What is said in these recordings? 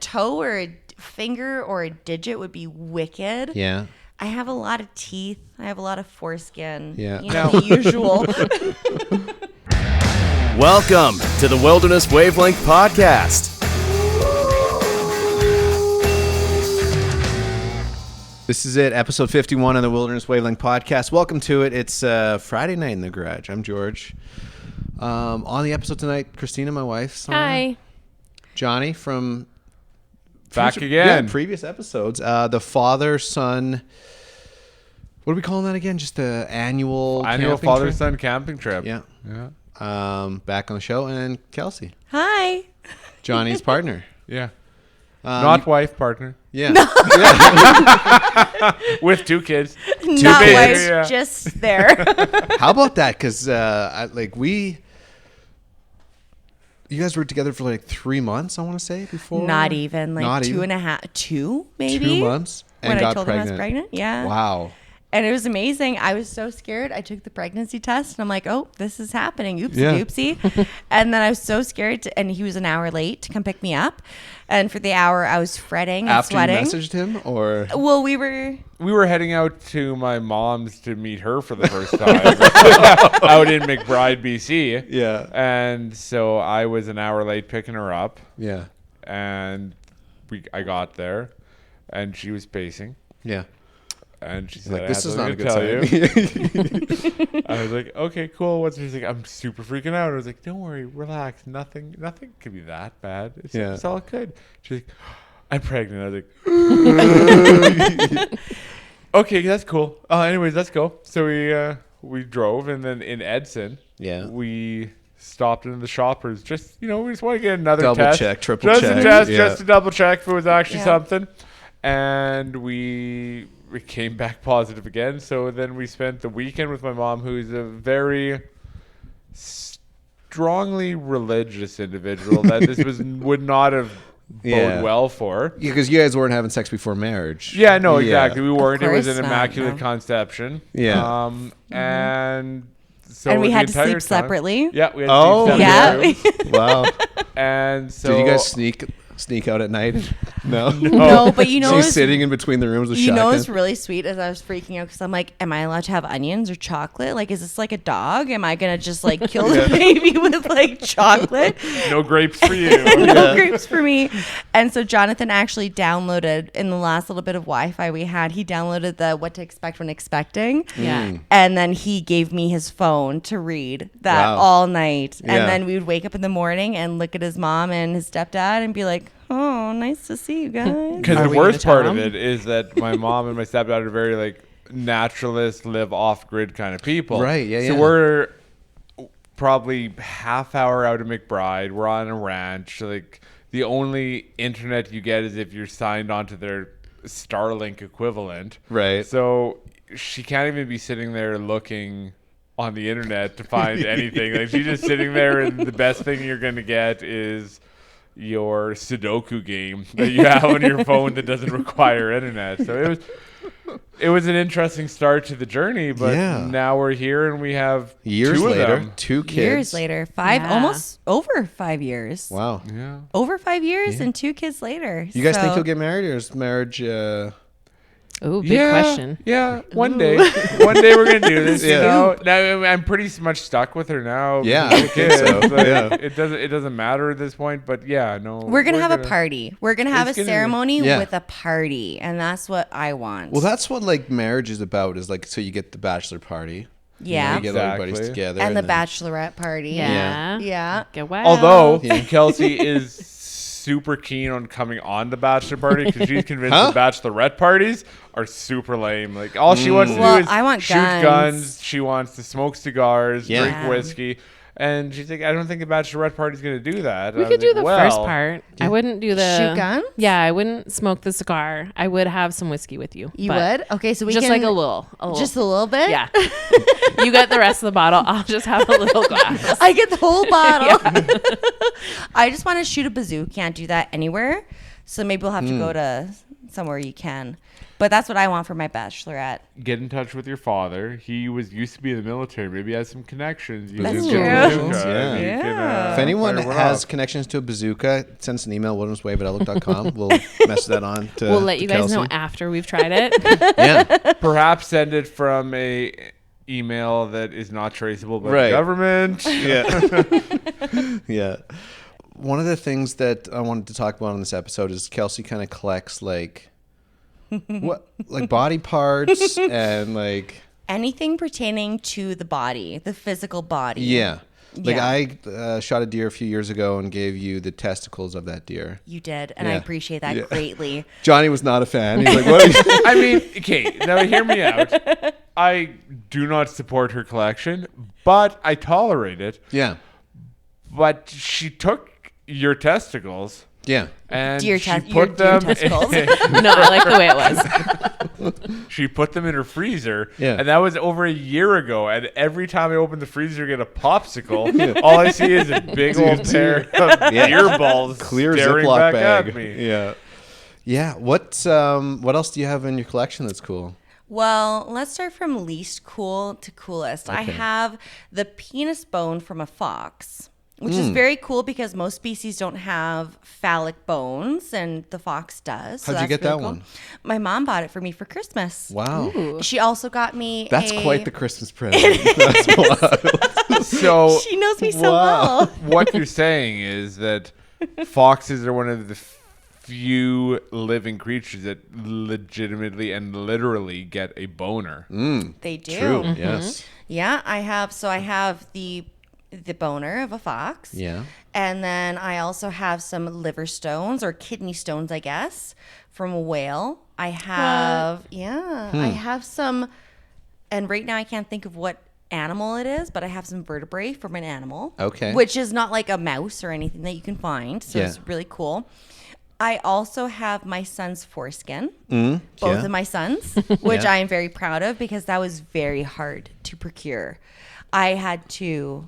toe or a finger or a digit would be wicked. Yeah. I have a lot of teeth. I have a lot of foreskin. Yeah. You know, the usual. Welcome to the Wilderness Wavelength Podcast. This is it, episode 51 of the Wilderness Wavelength Podcast. Welcome to it. It's Friday night in the garage. I'm George. On the episode tonight, Cristina, my wife. Hi. Jonny from... Back again. Yeah, previous episodes. The father-son... What are we calling that again? Just the annual father-son camping trip. Yeah. Back on the show. And Kelsey, Hi. Jonny's partner. Yeah. Not wife, partner. Yeah. With 2 kids. Not babies. wife, Yeah. just there. How about that? Because you guys were together for like 3 months, I want to say, before. Not even. Like Not 2 maybe. 2 months. And When got I told him I was pregnant. Yeah. Wow. And it was amazing. I was so scared. I took the pregnancy test and I'm like, oh, this is happening. Oopsie Yeah. doopsie. And then I was so scared and he was an hour late to come pick me up. And for the hour I was fretting and After sweating. you messaged him, or? Well, we were heading out to my mom's to meet her for the first time out in McBride, BC. Yeah. And so I was an hour late picking her up. Yeah. And I got there and she was pacing. Yeah. And she's Like, like, this is not a good tell sign. you. I was like, okay, cool. What's she's like, I'm super freaking out. I was like, don't worry, relax. Nothing could be that bad. It's all good. She's like, I'm pregnant. I was like, okay, that's cool. Anyways, let's go. So we drove, and then in Edson, we stopped into the Shoppers. Just, we just want to get another double test. check, triple just check. A test, Yeah. just to double check if it was actually Yeah. something. And we came back positive again. So then we spent the weekend with my mom, who's a very strongly religious individual that this would not have bode well for. Yeah, because you guys weren't having sex before marriage. Yeah, no, exactly. We weren't. It was course an not, immaculate no. conception. Yeah. And so and we the had to entire sleep time- separately. Yeah, we had Oh, to sleep yeah. separately. Wow. And so Did you guys sneak out at night? No. No, but you know, She's it's- sitting in between the rooms with you know shotgun. what's really sweet is I was freaking out because I'm like, am I allowed to have onions or chocolate? Like, is this like a dog? Am I gonna just like kill the baby with like chocolate? no grapes for you. No grapes for me. And so Jonathan actually downloaded in the last little bit of Wi-Fi we had. He downloaded the What to Expect When Expecting. Yeah. And then he gave me his phone to read that Wow. all night. Yeah. And then we would wake up in the morning and look at his mom and his stepdad and be like, oh, nice to see you guys. Because Are the we worst gonna part tell of him? it is that my mom and my stepdad are very like naturalist, live off grid kind of people. Right, yeah, So yeah. we're probably half hour out of McBride. We're on a ranch. Like the only internet you get is if you're signed onto their Starlink equivalent. Right. So she can't even be sitting there looking on the internet to find anything. Like she's just sitting there, and the best thing you're going to get is your Sudoku game that you have on your phone that doesn't require internet. So it was an interesting start to the journey, but now we're here and we have Years 2 of later, them. 2 kids. Years later, Yeah. almost over 5 years. Wow. Yeah. Over 5 years and 2 kids later. You guys think So- you'll get married, or is marriage... Ooh, big question. Yeah, one day. One day we're gonna do this. Yeah. Now I'm pretty much stuck with her now. Yeah, with I the think kids. so. Like, Yeah. It doesn't matter at this point. But yeah, no. We're going to have a party. We're going to have a It's gonna be- ceremony Yeah. with a party. And that's what I want. Well, that's what like marriage is about, is like, so you get the bachelor party. yeah. You get everybody's Exactly. together. And the then- bachelorette party. Yeah. Yeah. Get wild. Although Kelsey is super keen on coming on the bachelor party because she's convinced the bachelorette parties are super lame. Like all she wants to Well, do is I want shoot guns. guns. She wants to smoke cigars, Yeah. drink whiskey. And she's like, I don't think the bachelorette party's going to do that. We And I could was do like, the first well, part. I wouldn't do the Shoot guns? Yeah, I wouldn't smoke the cigar. I would have some whiskey with you. You but would? Okay, so we just can... like a little. Just a little bit? Yeah. You get the rest of the bottle. I'll just have a little glass. I get the whole bottle. I just want to shoot a bazoo. Can't do that anywhere. So maybe we'll have to go to somewhere you can. But that's what I want for my bachelorette. Get in touch with your father. He used to be in the military. Maybe he has some connections. You That's can true. get a bazooka Yeah. and you can, If anyone fire one has off. connections to a bazooka, send us an email, wildernesswave@outlook.com. We'll message that on to We'll let you to guys know Kelsey. after we've tried it. Yeah. Perhaps send it from a email that is not traceable by Right. the government. Yeah. Yeah. One of the things that I wanted to talk about on this episode is Kelsey kind of collects like body parts and like Anything pertaining to the body, the physical body. yeah. Like Yeah. I shot a deer a few years ago and gave you the testicles of that deer. You did, and I Yeah. appreciate that Yeah. greatly. Johnny was not a fan. He's like, "What?" Are you? I mean, okay, now hear me out. I do not support her collection, but I tolerate it. Yeah. But she took your testicles Yeah. and Deer she tes- your put deer them testicles. No, I like the way it was. she put them in her freezer. Yeah. And that was over a year ago. And every time I open the freezer to get a popsicle, all I see is a big old pair of deer balls Clear staring Ziploc back bag. at me. Yeah. Yeah. What else do you have in your collection that's cool? Well, let's start from least cool to coolest. I Okay. have the penis bone from a fox, which is very cool because most species don't have phallic bones, and the fox does. So How'd you that's get really that cool. one? My mom bought it for me for Christmas. Wow. She also got me That's a... quite the Christmas present. That's wild. So She knows me so Wow. well. what you're saying is that foxes are one of the few living creatures that legitimately and literally get a boner. They do. True. Yes. Yeah, I have the boner of a fox. Yeah. And then I also have some liver stones or kidney stones, I guess, from a whale. I have I have some, and right now I can't think of what animal it is, but I have some vertebrae from an animal. Okay. Which is not like a mouse or anything that you can find. So Yeah. it's really cool. I also have my son's foreskin, Yeah. both of my sons, which I am very proud of because that was very hard to procure. I had to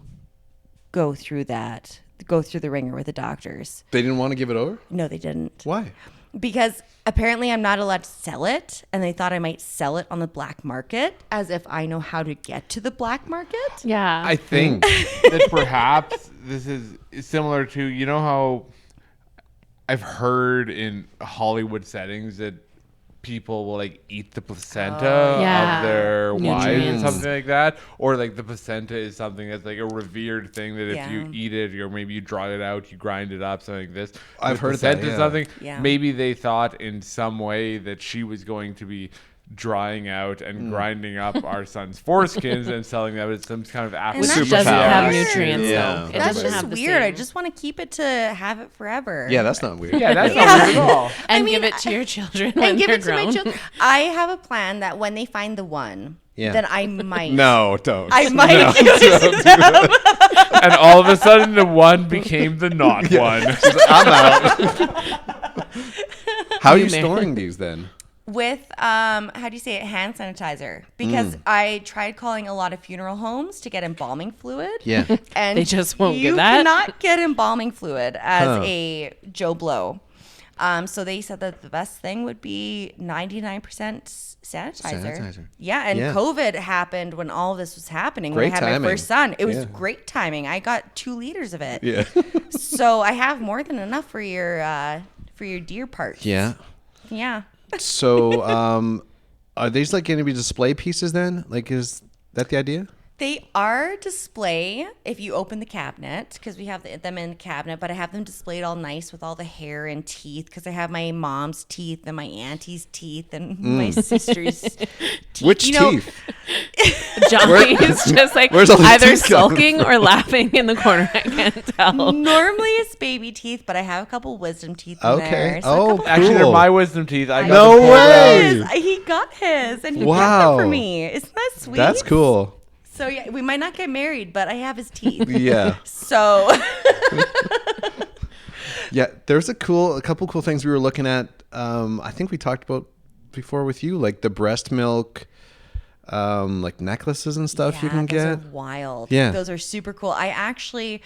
go through the ringer with the doctors. They didn't want to give it over? No, they didn't. Why? Because apparently I'm not allowed to sell it, and they thought I might sell it on the black market, as if I know how to get to the black market. Yeah. I think that perhaps this is similar to, you know how I've heard in Hollywood settings that people will like eat the placenta Yeah. of their wives and Nutrients. something like that, or like the placenta is something that's like a revered thing that if Yeah. you eat it or maybe you draw it out, you grind it up, something like this. I've The heard that, placenta is yeah. something. Yeah. Maybe they thought in some way that she was going to be drying out and grinding up our son's foreskins and selling them as some kind of And Which that's African just doesn't have weird. nutrients, Yeah. though. It That's doesn't just have the weird. I same- just want to keep it to have it forever. Yeah, that's not weird. Yeah, that's not weird at all. and I mean, give it to your children when And give they're it to grown. my children. I have a plan that when they find the one, Yeah. then I might. No, don't. I might give it to them. And all of a sudden, the one became the not one. I'm out. How are you may. storing these then? With how do you say it, hand sanitizer, because I tried calling a lot of funeral homes to get embalming fluid. Yeah. And They just won't you get that? cannot get embalming fluid as Huh. a Joe Blow. So they said that the best thing would be 99% sanitizer. Sanitizer. Yeah, and Yeah. COVID happened when all of this was happening. Great when I had timing. my first son, it was Yeah. great timing. I got 2 liters of it. Yeah. So I have more than enough for your deer parts. Yeah. Yeah. So, are these like going to be display pieces then? Like, is that the idea? They are display if you open the cabinet, because we have them in the cabinet, but I have them displayed all nice with all the hair and teeth, because I have my mom's teeth and my auntie's teeth and my sister's teeth. Which You know, teeth? Johnny's just like where's all the either teeth coming sulking or laughing in the corner. I can't tell. Normally it's baby teeth, but I have a couple wisdom teeth in Okay. there. So a Oh, couple- Actually, they're cool. my wisdom teeth. I got No them pulled way! out. He got his, and he Wow. got them for me. Isn't that sweet? That's cool. So yeah, we might not get married, but I have his teeth. Yeah. So Yeah. There's a couple cool things we were looking at. I think we talked about before with you, like the breast milk, like necklaces and stuff you can those get. are wild. Yeah. Those are super cool. I actually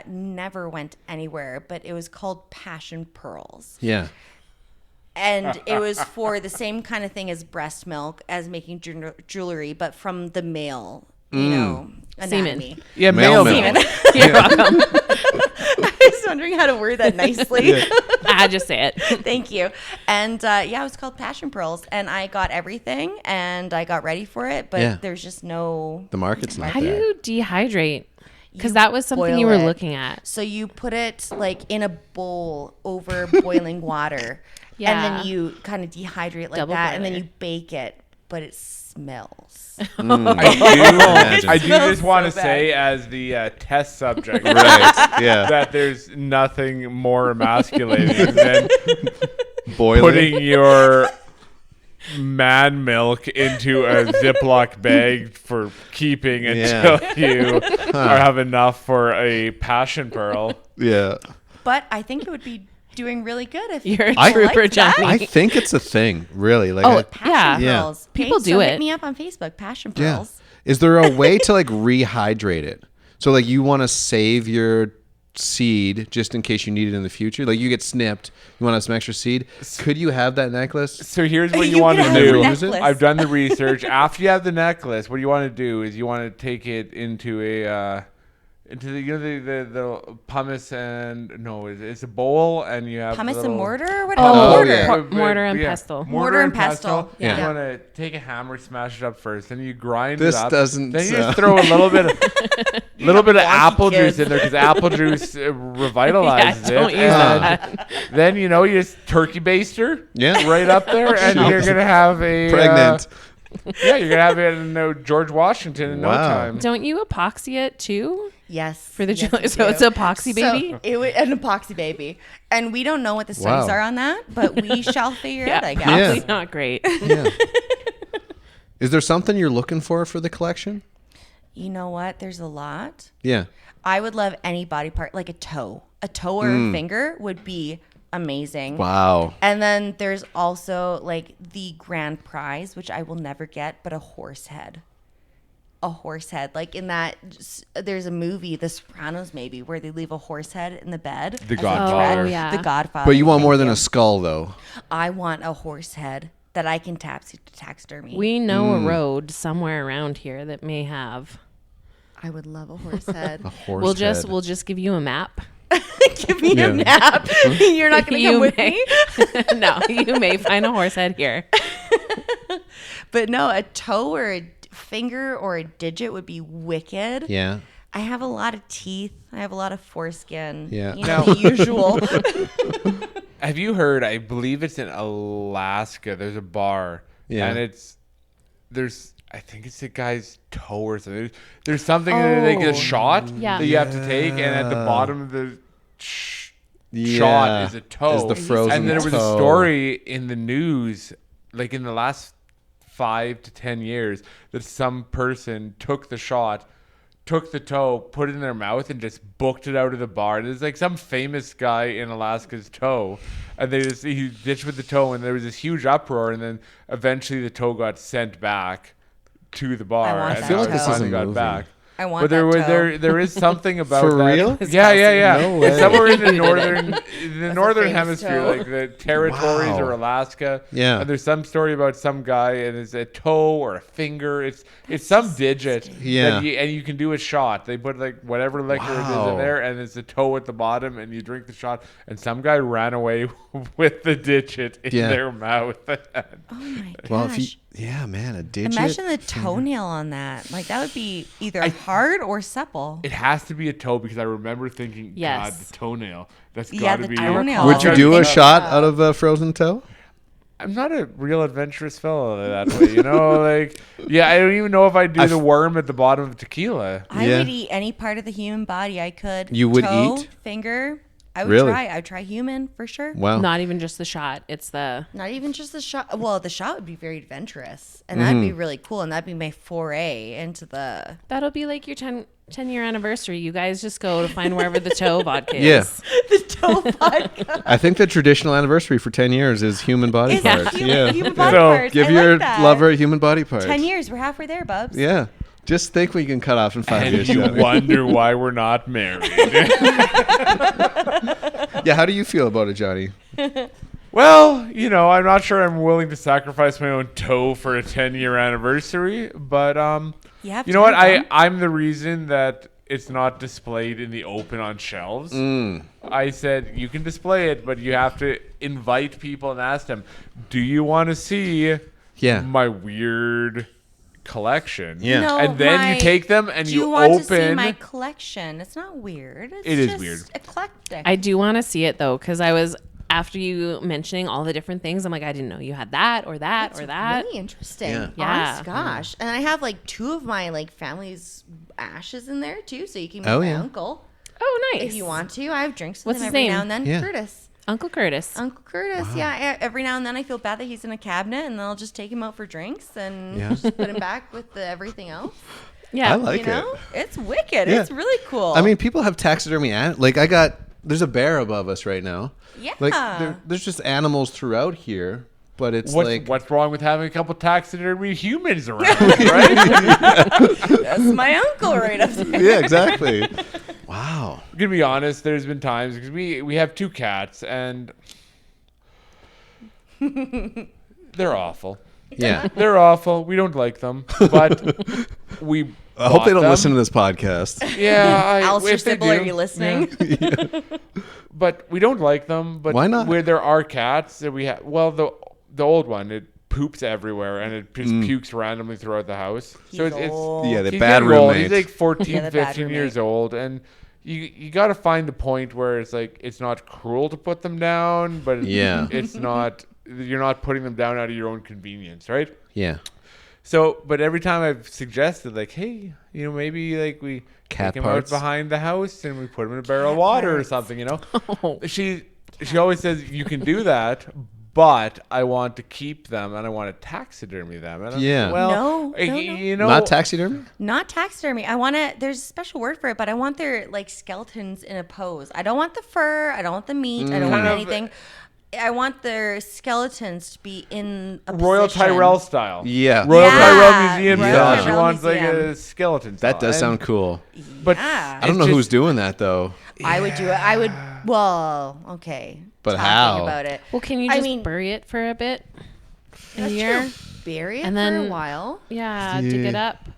never went anywhere, but it was called Passion Pearls. Yeah. And it was for the same kind of thing as breast milk, as making jewelry, but from the male, anatomy. Yeah, Male male milk. You're welcome. I was wondering how to word that nicely. I just say it. Thank you. And it was called Passion Pearls. And I got everything and I got ready for it, but there's just no. The market's not How do there. you dehydrate? Because You that was something you boil were it. looking at. So you put it like in a bowl over boiling water. Yeah. And then you kind of dehydrate like Double that. And then boiler. you bake it, but it smells. I do smells just want to so bad. say, as the test subject, Right. Yeah. that there's nothing more emasculating than Boiling. putting your man milk into a Ziploc bag for keeping until you have enough for a passion pearl. Yeah. But I think it would be doing really good if You're a I- trooper, like that. Johnny. I think it's a thing, really. Like, Oh, Passion Yeah. Pearls. People Okay, do so it. Hit me up on Facebook, Passion yeah. Pearls. Is there a way to like rehydrate it? So like you want to save your seed just in case you need it in the future. Like you get snipped, you want to have some extra seed. Could you have that necklace? So here's what You you want can to have do. a necklace. I've done the research. After you have the necklace, what you want to do is you want to take it into a into the pumice it's a bowl, and you have Pumice little, and mortar or what? Oh, mortar. yeah. Mortar and pestle. Mortar and pestle. Yeah. You want to take a hammer, smash it up first, then you grind This it up. doesn't Then you sound- just throw a little bit of apple kids. juice in there, because apple juice revitalizes don't it. use And that. then you just turkey baster Yeah. right up there, and you're gonna have a Pregnant. you're gonna have it in George Washington in no Wow. time. Don't you epoxy it too? Yes. For the yes, jewelry. we So do. it's epoxy baby? So it would, an epoxy baby. And we don't know what the studies Wow. are on that, but we shall figure Yeah, it, I guess. probably Yeah. not great. Yeah. Is there something you're looking for the collection? You know what? There's a lot. Yeah. I would love any body part, like a toe. A toe or a finger would be amazing. Wow. And then there's also like the grand prize, which I will never get, but a horse head. A horse head. Like in that, there's a movie, The Sopranos maybe, where they leave a horse head in the bed. The as a Godfather. threat. Oh, yeah. The Godfather. But you want Thank more than you. a skull, though. I want a horse head that I can taxidermy. We know a road somewhere around here that may have. I would love a horse head. Horse We'll head. just give you a map. Give me Yeah. a nap. You're not going to come with me? No, you may find a horse head here. But no, a toe or a finger or a digit would be wicked. Yeah. I have a lot of teeth. I have a lot of foreskin. Yeah. You know, the usual. Have you heard? I believe it's in Alaska. There's a bar, Yeah. and I think it's a guy's toe or something. There's something that they get a shot Yeah. that you have to take, and at the bottom of the Yeah. shot is a toe. Is the frozen and there was a toe. story in the news, like in the last 5 to 10 years, that some person took the shot, took the toe, put it in their mouth, and just booked it out of the bar. There's like some famous guy in Alaska's toe, and he ditched with the toe, and there was this huge uproar, and then eventually the toe got sent back to the bar. I want and that I feel like it this is a finally got movie. back. I want But there that was toe. there is something about For that. real? Yeah. No way. It's somewhere in the northern famous hemisphere, toe. like the territories Wow. or Alaska. Yeah. And there's some story about some guy and it's a toe or a finger. It's some digit. Yeah. And you can do a shot. They put like whatever liquor it is Wow. in there, and it's a toe at the bottom, and you drink the shot. And some guy ran away with the digit in Yeah. their mouth. Oh my gosh. Well, if you, yeah, man, a digit. Imagine the toenail on that. Like that would be either hard or supple. It has to be a toe, because I remember thinking, Yes. God, the toenail. That's Yeah, got to the be. toenail. Would you I do a think shot so. out of a frozen toe? I'm not a real adventurous fellow that way, you know. Like, yeah, I don't even know if I'd do the worm at the bottom of tequila. I Yeah. would eat any part of the human body I could. You would Toe, eat? finger. I would Really? try. I would try human for sure. Wow. Not even just the shot. It's the Not even just the shot. Well, the shot would be very adventurous, and that'd be really cool, and that'd be my foray into the that'll be like your 10-year anniversary. You guys just go to find wherever the toe vodka is. Yeah. toe vodka. I think the traditional anniversary for 10 years is human body Is parts. human body So, parts. Give I your like that. lover human body parts. 10 years. We're halfway there, Bubs. Yeah. Just think we can cut off in 5 And years. you Johnny. wonder why we're not married. Yeah, how do you feel about it, Johnny? Well, you know, I'm not sure I'm willing to sacrifice my own toe for a 10-year anniversary, but You have you know what? time, I'm the reason that it's not displayed in the open on shelves. I said you can display it, but you have to invite people and ask them, "Do you want to see my weird collection?" Yeah. No, And then you take them and do you you want to see open. my collection? It's not weird. It's It is just weird. eclectic. I do want to see it though, because I was after you mentioning all the different things. I'm like, I didn't know you had that or that It's or that. really interesting. Yeah. Yeah. Honest gosh. And I have like 2 of my like family's ashes in there too, so you can meet Oh, my yeah. uncle Oh, nice. if you want to. I have drinks with What's him his every name? now and then. Yeah. Curtis. Uncle Curtis. Uncle Curtis, yeah. Every now and then I feel bad that he's in a cabinet, and then I'll just take him out for drinks and just put him back with everything else. Yeah. I like You know, it. it's wicked. Yeah. It's really cool. I mean, people have taxidermy. Like there's a bear above us right now. yeah. Like there's just animals throughout here, but it's What's wrong with having a couple taxidermy humans around, right? That's my uncle right up there. yeah, exactly. Wow. I'm gonna be honest. There's been times because we have 2 cats and they're awful. Yeah. They're awful. We don't like them, but we. I hope they bought don't them. listen to this podcast. Yeah, Alistair if they Sybil, are do, you listening? but we don't like them. But Why not? Where there are cats that we have, well, the old one, it poops everywhere and it just pukes randomly throughout the house. So He's old. Yeah, they're he's bad getting old. roommates. He's like 14, Yeah, the bad 15 roommate. years old, and you got to find the point where it's like it's not cruel to put them down, but Yeah. it's not. You're not putting them down out of your own convenience, right? Yeah. So, but every time I've suggested, like, hey, you know, maybe like we Cat take him parts? out behind the house and we put him in a barrel of water or parts. something, you know. She always says you can do that, but I want to keep them and I want to taxidermy them. And I'm Yeah. like, well, No, you know, Not taxidermy? Not taxidermy. I want to. There's a special word for it, but I want their like skeletons in a pose. I don't want the fur. I don't want the meat. I don't want Kind of- anything. I want their skeletons to be in a Royal position. Tyrell style. Yeah. Royal Yeah. Tyrell Museum Royal style. She Tyrell wants like Museum. a skeleton. That style. does And- sound cool. But Yeah. I don't know who's doing that though. I would do it. I would. Well, okay. But Talking how? about it? Well, can you I just mean- bury it for a bit? A That's year? true. Bury it And for a then- while, Yeah, dig it up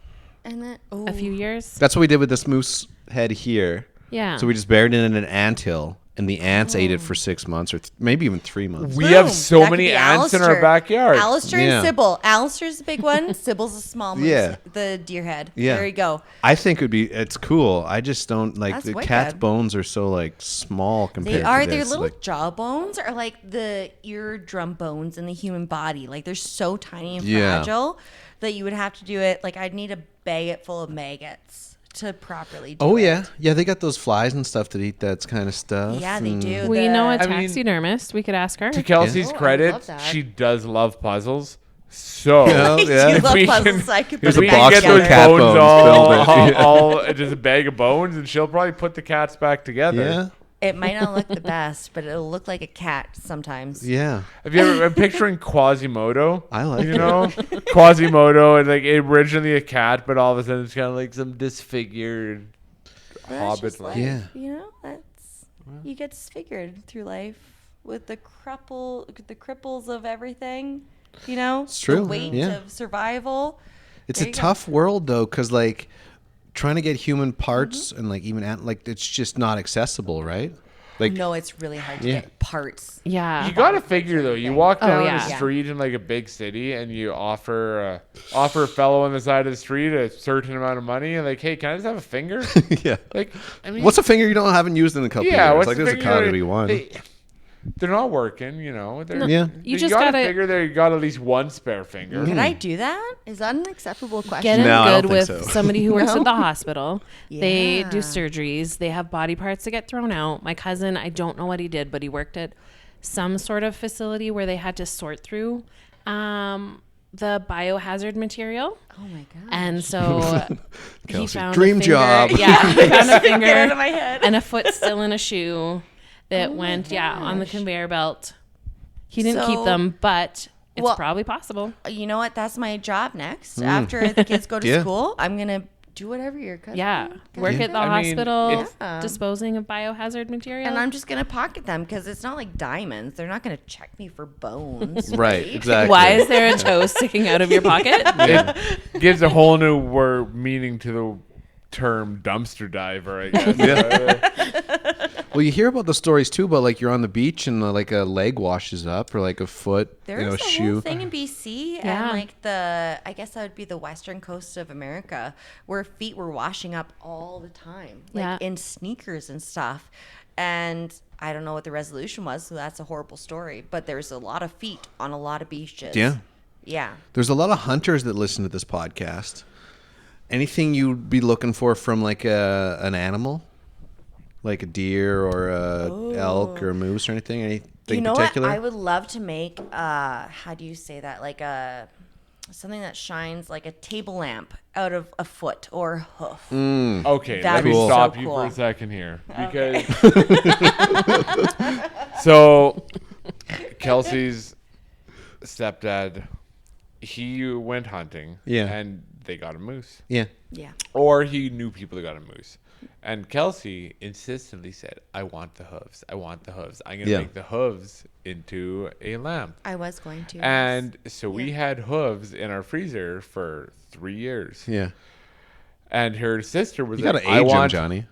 and then a few years. That's what we did with this moose head here. Yeah. So we just buried it in an anthill, and the ants ate it for 6 months or maybe even 3 months. we have Boom. so That could many be ants in our Alistair. backyard. Alistair Yeah. and Sybil. Alistair's the big one. Sybil's a small moose. Yeah. The deer head. Yeah. There you go. I think it's cool. I just don't like That's the wicked. cat's bones are so like small compared They are. to Their this. little Like, jaw bones are like the eardrum bones in the human body. Like they're so tiny and Yeah. fragile that you would have to do it. Like I'd need to bag it full of maggots to properly do oh it. yeah. Yeah, they got those flies and stuff that eat that kind of stuff. Yeah, they and- do. Well, you know a I mean- taxidermist. We could ask her. To Kelsey's Oh, I credit, love that. she does love puzzles. So Yeah. I Yeah. do love We puzzles. can- I could Here's put a it we back box can get full those of together. cat bones bones, build it. all just a bag of bones, and she'll probably put the cats back together. Yeah. It might not look the best, but it'll look like a cat sometimes. Yeah. Have you ever? I'm picturing Quasimodo. I like You it. know, Quasimodo, and like originally a cat, but all of a sudden it's kind of like some disfigured That's hobbit. just Like. life, Yeah. You know, that's you get disfigured through life with the cripples of everything. You know, It's true, The weight yeah. of survival. It's There a you go. tough world though, because like trying to get human parts Mm-hmm. and like even like it's just not accessible, right? Like No, it's really hard to Yeah. get parts. Yeah. You gotta figure though. You walk Oh, down yeah. a street in like a big city, and you offer a fellow on the side of the street a certain amount of money, and like, hey, can I just have a finger? yeah. Like, I mean, What's a finger you haven't used in a couple yeah? years? What's Like the there's finger gotta that- be one. They're not working, you know. They're, Yeah. You just gotta gotta figure there. You got at least one spare finger. Can I do that? Is that an acceptable question? Get in No, I don't good think with so. somebody who works No? at the hospital. They Yeah. do surgeries. They have body parts that get thrown out. My cousin, I don't know what he did, but he worked at some sort of facility where they had to sort through the biohazard material. Oh my god. And so he Kelsey, found dream a finger, job. Yeah, he found a finger Get out of my head. and a foot still in a shoe that went on the conveyor belt. He didn't keep So- them, but it's Well- probably possible. You know what? That's my job next. After the kids go to Yeah. school, I'm gonna do whatever your cousin. Yeah. Work at the I mean, hospital it's- disposing of biohazard material. And I'm just going to pocket them because it's not like diamonds. They're not going to check me for bones. Right, exactly. Why is there a toe sticking out of your pocket? It gives a whole new meaning to the term dumpster diver, I guess. Well, you hear about the stories too about like you're on the beach and like a leg washes up or like a foot, There's a shoe. whole thing in BC Yeah. and like I guess that would be the western coast of America where feet were washing up all the time, like Yeah. in sneakers and stuff. And I don't know what the resolution was, so that's a horrible story. But there's a lot of feet on a lot of beaches. Yeah. Yeah. There's a lot of hunters that listen to this podcast. Anything you'd be looking for from like an animal? Like a deer or a elk or a moose or anything? Anything You know particular? what? I would love to make how do you say that? Like something that shines like a table lamp out of a foot or a hoof. Okay, That'd let me be so stop you cool. for a second here. Because so Kelsey's stepdad, he went hunting. Yeah. And they got a moose. Yeah. Yeah. Or he knew people that got a moose. And Kelsey insistently said, I want the hooves. I want the hooves. I'm going to Yeah. make the hooves into a lamp. I was going to. And so we had hooves in our freezer for 3 years. Yeah. And her sister was You got like, to I age them, want... Johnny.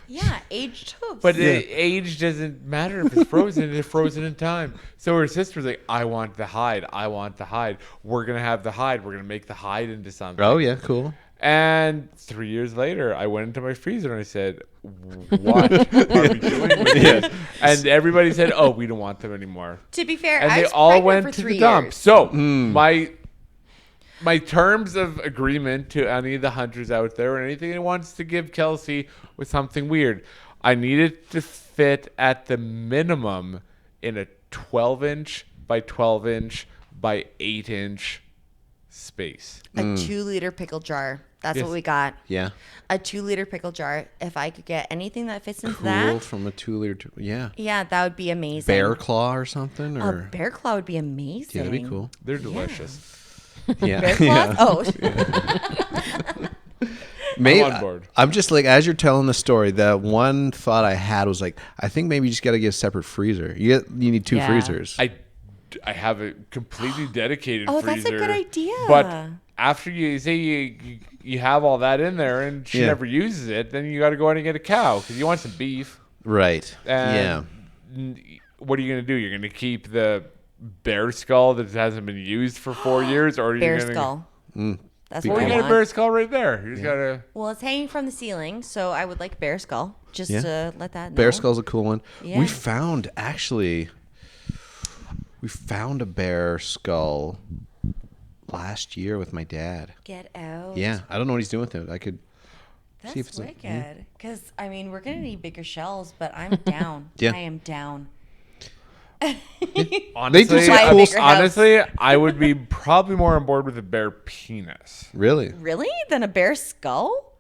Yeah, aged hooves. But age doesn't matter if it's frozen. It's frozen in time. So her sister was like, I want the hide. I want the hide. We're going to have the hide. We're going to make the hide into something. Oh, yeah. Cool. And 3 years later, I went into my freezer and I said, what are we doing with these? And everybody said, oh, we don't want them anymore. To be fair, And I they was all pregnant went for to 3 the dump. years. So my terms of agreement to any of the hunters out there or anything that wants to give Kelsey was something weird. I needed to fit at the minimum in a 12-inch by 12-inch by 8-inch space. A 2-liter pickle jar. That's Yes. what we got. Yeah. A 2-liter pickle jar. If I could get anything that fits into Cool that, from a 2-liter. Yeah. yeah, that would be amazing. Bear claw or something? A Or bear claw would be amazing. yeah, that'd be cool. They're delicious. Yeah. Bear claws? Oh, Maybe, I'm on board. I'm just like, as you're telling the story, the one thought I had was like, I think maybe you just got to get a separate freezer. You need 2 Yeah. freezers. I have a completely dedicated Oh, freezer. that's a good idea. But after you say you have all that in there and she Yeah. never uses it, then you got to go out and get a cow because you want some beef. Right. Yeah. And what are you going to do? You're going to keep the bear skull that hasn't been used for 4 years, or are you bear going skull. That's Be what Well, I you got a want. bear skull right there. You just got to. Well, it's hanging from the ceiling, so I would like bear skull. Just Yeah. to let that know. Bear skull's a cool one. Yeah. We found a bear skull last year with my dad. Get out. Yeah. I don't know what he's doing with it. I could That's see if it's wicked. Because, I mean, we're going to need bigger shells, but I'm down. Yeah. I am down. Honestly, some cool s- honestly, I would be probably more on board with a bear penis. really. Really? Than a bear skull?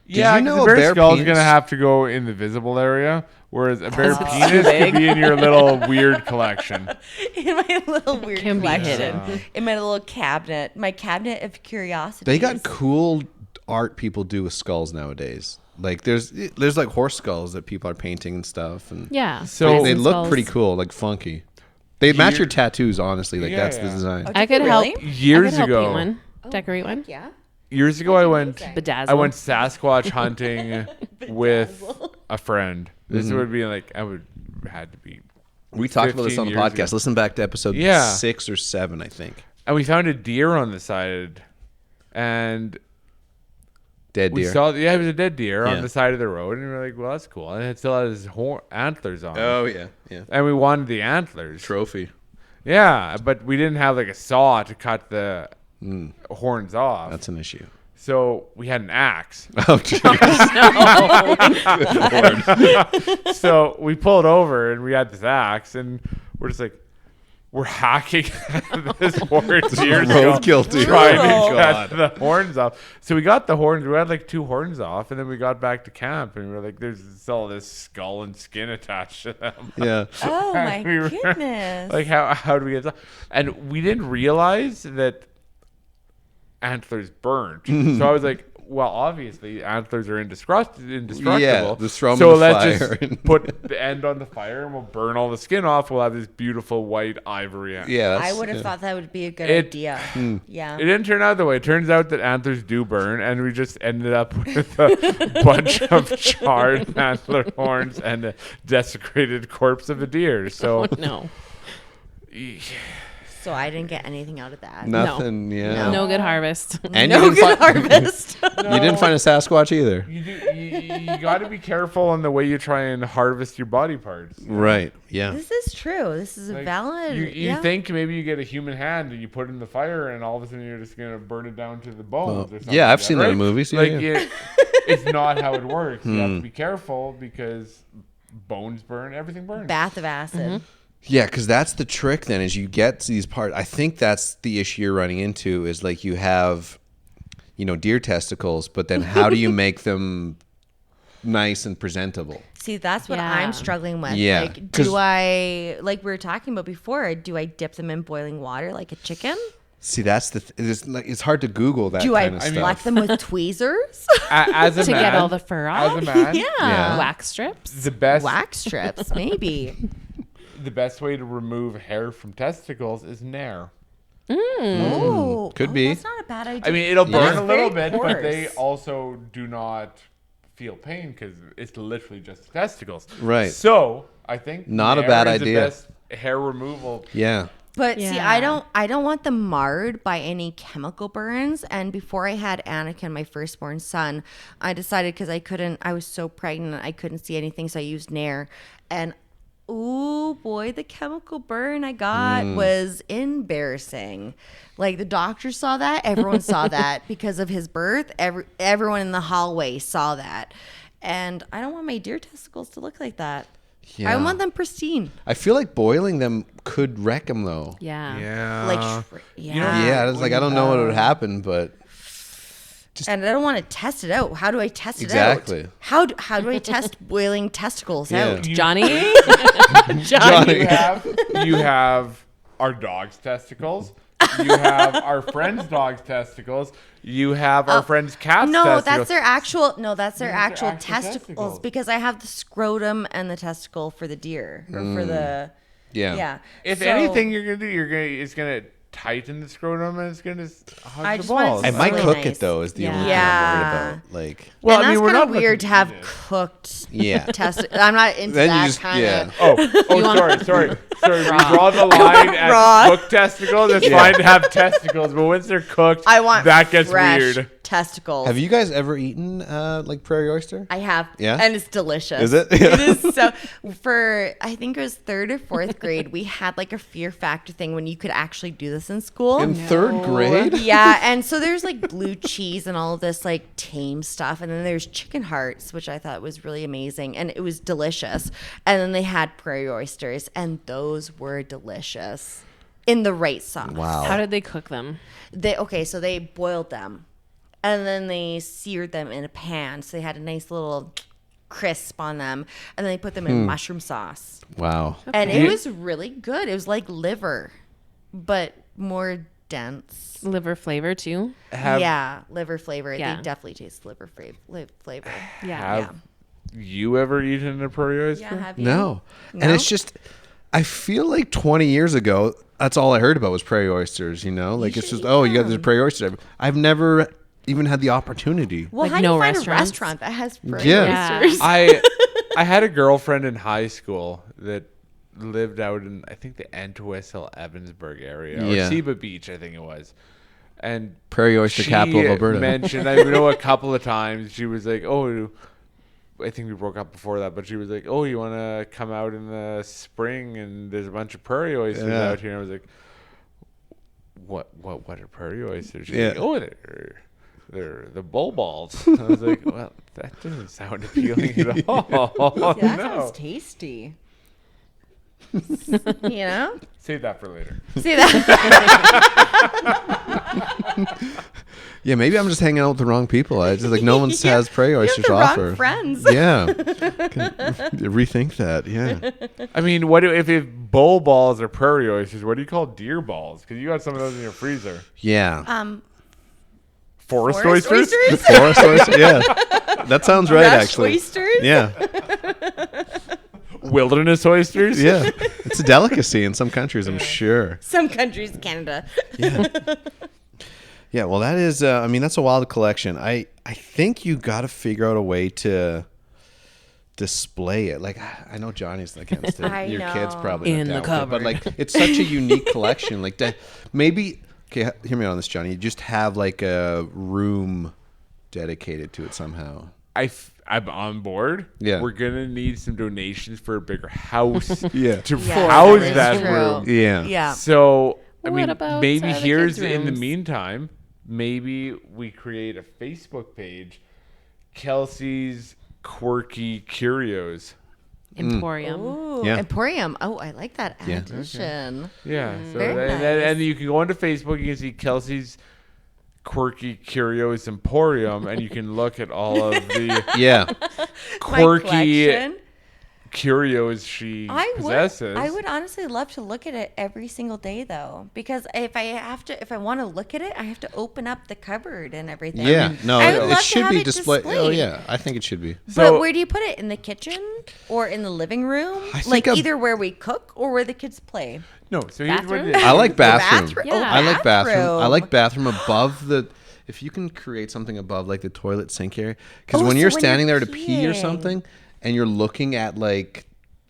Yeah, you 'cause know a a bear bear skull is penis- going to have to go in the visible area, whereas a bear Because it's penis too big. could be in your little weird collection. In my little weird Can be collection. hidden. In my little cabinet. My cabinet of curiosities. They got cool art people do with skulls nowadays. Like there's like horse skulls that people are painting and stuff, and Yeah. So- bison they look skulls. pretty cool, like funky. They match your Year- tattoos, honestly. Like Yeah, that's the yeah. design. Oh, I did could they help. really? Years I could help ago- paint one. Decorate one. Yeah. Years ago, I went Bedazzle. I went Sasquatch hunting with a friend. This would be like had to be. We talked about this on the 15 years podcast. ago. Listen back to episode Yeah. 6 or 7, I think. And we found a deer on the side, and Dead we deer. saw it was a dead deer Yeah. on the side of the road, and we were like, "Well, that's cool." And it still had his antlers on. Oh yeah, yeah. And we wanted the antlers. Trophy. Yeah, but we didn't have like a saw to cut the horns off. That's an issue. So we had an axe. Oh, geez. So we pulled over and we had this axe, and we're just like, we're hacking this horn's ears roadkill, dude. trying Oh, to God. cut the horns off. So we got the horns. We had like 2 horns off, and then we got back to camp, and we were like, there's still this skull and skin attached to them. Yeah. Oh, my We were goodness. Like how do we get that? And we didn't realize that antlers burnt. So I was like, well, obviously antlers are indestructible. Yeah, just throw 'em so in the let's fire. just put the end on the fire and we'll burn all the skin off. We'll have this beautiful white ivory antler. Yeah, I would have thought that would be a good It- idea. Yeah. It didn't turn out that way. It turns out that antlers do burn, and we just ended up with a bunch of charred antler horns and a desecrated corpse of a deer. So Oh, no. So I didn't get anything out of that. Nothing. Yeah. No good harvest. And No you didn't good find, harvest. you didn't find a Sasquatch either. you got to be careful in the way you try and harvest your body parts. Right. Yeah. This is true. This is a Like, valid. You yeah. think maybe you get a human hand and you put it in the fire, and all of a sudden you're just gonna burn it down to the bones. Or something yeah, I've like seen that in movies. Yeah, Like yeah. it's not how it works. You have to be careful because bones burn, everything burns. bath of acid. Yeah, because that's the trick then is you get these parts. I think that's the issue you're running into is like you have, deer testicles, but then how do you make them nice and presentable? See, that's what Yeah. I'm struggling with. Yeah, Like, 'cause- do I, like we were talking about before, do I dip them in boiling water like a chicken? See, that's it's hard to Google that Do I kind of stuff. pluck them with tweezers? As a To man, get all the fur off? As a man, Yeah. Wax strips? the best Wax strips, maybe. the best way to remove hair from testicles is nair. Oh, Could be. That's not a bad idea. I mean, it'll burn It's a little very bit, but they coarse. also do not feel pain because it's literally just the testicles. Right. So I think Not a nair bad is idea. The best hair removal. Yeah. But see, Yeah. I don't want them marred by any chemical burns. And before I had Anakin, my firstborn son, I decided because I was so pregnant, I couldn't see anything, so I used Nair. And oh boy, the chemical burn I got was embarrassing. Like the doctor saw that, everyone saw that because of his birth. Everyone in the hallway saw that, and I don't want my deer testicles to look like that. Yeah. I want them pristine. I feel like boiling them could wreck them though. Yeah. Yeah. Like, Yeah, it's like I don't know what would happen, but and I don't want to test it out. How do I test Exactly. it out? How do I test boiling testicles Yeah. out? Johnny? Johnny. You have our dog's testicles. You have our friend's dog's testicles. You have our friend's cat's No, testicles. that's their actual. No, that's their actual actual testicles, testicles. because I have the scrotum and the testicle for the deer or for the yeah. yeah. If So, anything you're gonna do, it's gonna tighten the scrotum and it's gonna hug I the just want it balls. to I might really cook nice. it though is the only thing Yeah. I'm worried about. Like Well, and I mean, that's we're kind not of weird to looking have eat it. cooked Yeah. I'm not into Then you that just- kind yeah. of. Sorry. We draw the line at raw. cooked testicles. It's fine to have testicles, but once they're cooked, I want that gets fresh weird. testicles. have you guys ever eaten like prairie oyster? I have. Yeah? And it's delicious. Is it? It is so. For, I think it was 3rd or 4th grade, we had like a Fear Factor thing when you could actually do this in school. In 3rd grade? Yeah. And so there's like blue cheese and all of this like tame stuff. And then there's chicken hearts, which I thought was really amazing. And it was delicious. And then they had prairie oysters, and those were delicious in the right sauce. Wow. How did they cook them? So they boiled them and then they seared them in a pan. So they had a nice little crisp on them, and then they put them in mushroom sauce. Wow. And it was really good. It was like liver, but more dense. Liver flavor too? Yeah, liver flavor. Yeah. They definitely taste liver flavor. Yeah. Have you ever eaten a prairie oyster? Yeah, have you? No. And No? it's just I feel like 20 years ago that's all I heard about was prairie oysters, Like it's just you got this prairie oyster. I've never even had the opportunity. Well, Like how do no you find restaurants? a restaurant that has prairie Yeah. oysters? I had a girlfriend in high school that lived out in, I think, the Entwistle, Evansburg area, Yeah. or Seba Beach, I think it was. And Prairie oyster capital of Alberta. mentioned, I know a couple of times, she was like, I think we broke up before that, but she was like, "Oh, you want to come out in the spring and there's a bunch of prairie oysters Yeah. out here." And I was like, "What are prairie oysters?" She's Yeah. like, "Oh, they're the bull balls." I was like, "Well, that doesn't sound appealing at all." That No. sounds tasty. Save that for later. See that? Yeah, maybe I'm just hanging out with the wrong people. I just like no one has prairie You have oysters the to wrong offer. friends. Yeah. Rethink that. Yeah. I mean, what if bull balls are prairie oysters? What do you call deer balls? Because you got some of those in your freezer. Yeah. Forest oysters? Forest oysters? Yeah. That sounds right, Rush actually. oysters? Yeah. Wilderness oysters? Yeah. It's a delicacy in some countries, I'm sure. Some countries, Canada. Yeah. Yeah, well, that is, that's a wild collection. I think you got to figure out a way to display it. Like, I know Johnny's against it. I Your know. kid's probably In not the down with it, but cupboard. like, it's such a unique collection. Like, maybe, okay, hear me out on this, Johnny. You just have like a room dedicated to it somehow. I'm on board. Yeah. We're going to need some donations for a bigger house Yeah. to Yeah, house that is that true. room. Yeah. Yeah. So, I What mean, about, maybe the here's kids' in the rooms? meantime, maybe we create a Facebook page, Kelsey's Quirky Curios. Emporium. Ooh, Yeah. Emporium. Oh, I like that Yeah. addition. Yeah. So Very and, nice. and you can go onto Facebook, you can see Kelsey's Quirky Curios Emporium, and you can look at all of the Yeah. My quirky collection. curios she possesses. I would honestly love to look at it every single day though, because if I want to look at it, I have to open up the cupboard and everything. Yeah. No, I would it love to should have be it displayed. Oh, displayed. yeah. I think it should be. But So- where do you put it? In the kitchen or in the living room? I think Like a- either where we cook or where the kids play. No, so here's what it Bathroom? is. I like bathroom. bathroom? Yeah. Oh, I like bathroom. I like bathroom. bathroom above the. If you can create something above like the toilet sink area, because Oh, when so you're when standing you're there to pee or peeing. something, and you're looking at like,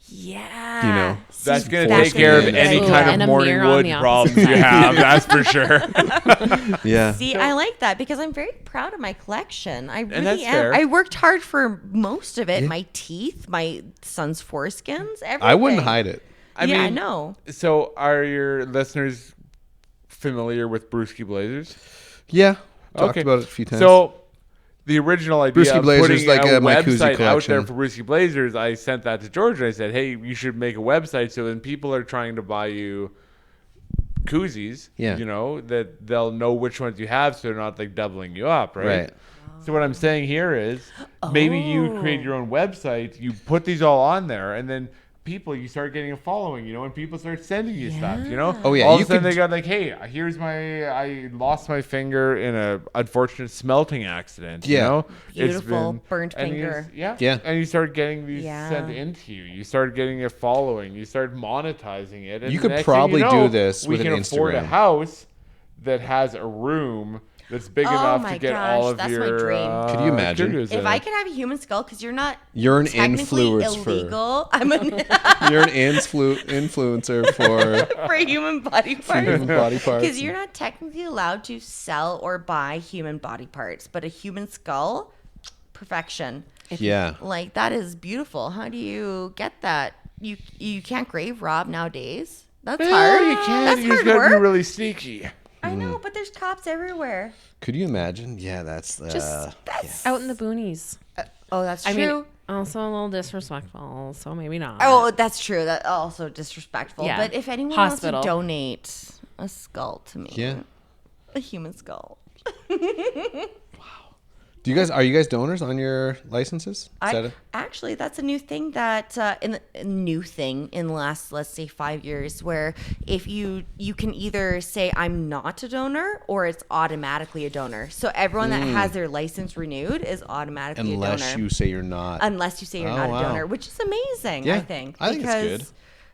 Yeah. You know. That's going to That's take care of gonna be any good. kind And of a morning mirror on wood the opposite problems you side. have, that's for sure. yeah, See, I like that because I'm very proud of my collection. I really that's am. fair. I worked hard for most of it. My teeth, my son's foreskins, everything. I wouldn't hide it. I yeah, I mean, know. So are your listeners familiar with Brewski Blazers? Yeah, talked about it a few times. So the original idea Brewski of Blazers, putting like a my koozie website out there collection. for Brewski Blazers, I sent that to George and I said, hey, you should make a website so when people are trying to buy you koozies, Yeah. you know, that they'll know which ones you have so they're not like doubling you up, right? Right. So what I'm saying here is maybe you create your own website, you put these all on there, and then people, you start getting a following, you know, and people start sending you stuff, you know? Oh, yeah, All of you a sudden could- they got like, hey, I lost my finger in a unfortunate smelting accident, you Yeah. know? Beautiful burnt and you finger. just- yeah. Yeah. And you start getting these Yeah. sent into you. You start getting a following. You start monetizing it. And You the could next thing probably you know, do this we with can an afford a Instagram. house that has a room that's big Oh enough my to get gosh, all of that's my your dream. Could you imagine? curios in If I it. could have a human skull, because You're an technically influencer. illegal. I'm an You're an influencer for for human body human parts. body parts. Because you're not technically allowed to sell or buy human body parts, but a human skull, perfection. Yeah. Like that is beautiful. How do you get that? You can't grave rob nowadays. That's hard. You can. That's You just hard gotta be work. really sneaky. I know, but there's cops everywhere. Could you imagine? Yeah, that's Just out in the boonies. Oh, that's I true. mean, also a little disrespectful, so maybe not. Oh, that's true. That also disrespectful. Yeah. But if anyone Hospital. wants to donate a skull to me, Yeah. a human skull, Are you guys donors on your licenses? Is that it? Actually, that's a new thing that a new thing in the last, let's say, 5 years, where if you can either say I'm not a donor or it's automatically a donor. So everyone that has their license renewed is automatically a Unless donor. you say you're not. Unless you say you're Oh, not wow. a donor, which is amazing. Yeah, I think. I think it's because good.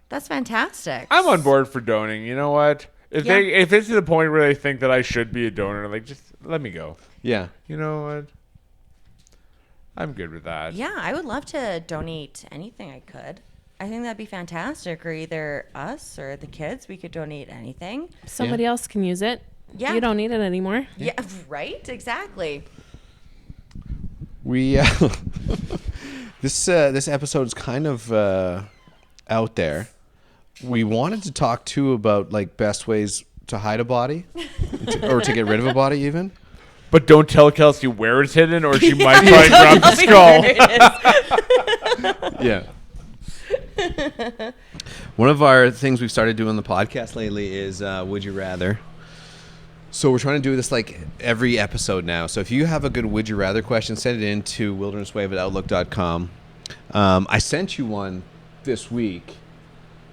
That's fantastic. I'm on board for donating. You know what? If it's to the point where they think that I should be a donor, like just let me go. Yeah. You know what? I'm good with that. Yeah, I would love to donate anything I could. I think that'd be fantastic. Or either us or the kids, we could donate anything. Somebody else can use it. Yeah. You don't need it anymore. Yeah, right? Exactly. We this episode is kind of out there. We wanted to talk too about like best ways to hide a body or to get rid of a body even. But don't tell Kelsey where it's hidden, or she might try and grab the skull. Yeah. One of our things we've started doing on the podcast lately is Would You Rather. So we're trying to do this like every episode now. So if you have a good Would You Rather question, send it in to wildernesswave@outlook.com. I sent you one this week.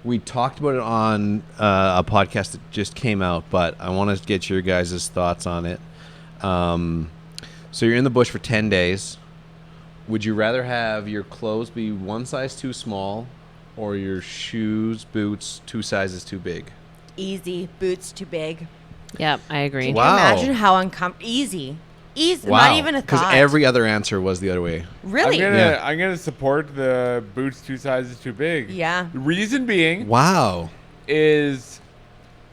We talked about it on a podcast that just came out, but I want to get your guys' thoughts on it. So you're in the bush for 10 days. Would you rather have your clothes be one size too small or your shoes, boots, 2 sizes too big? Easy. Boots too big. Yep, I agree. Can Wow. you imagine how uncomfortable? Easy. Not even a thought. Because every other answer was the other way. Really? I'm gonna support the boots 2 sizes too big. Yeah. The reason being Wow. is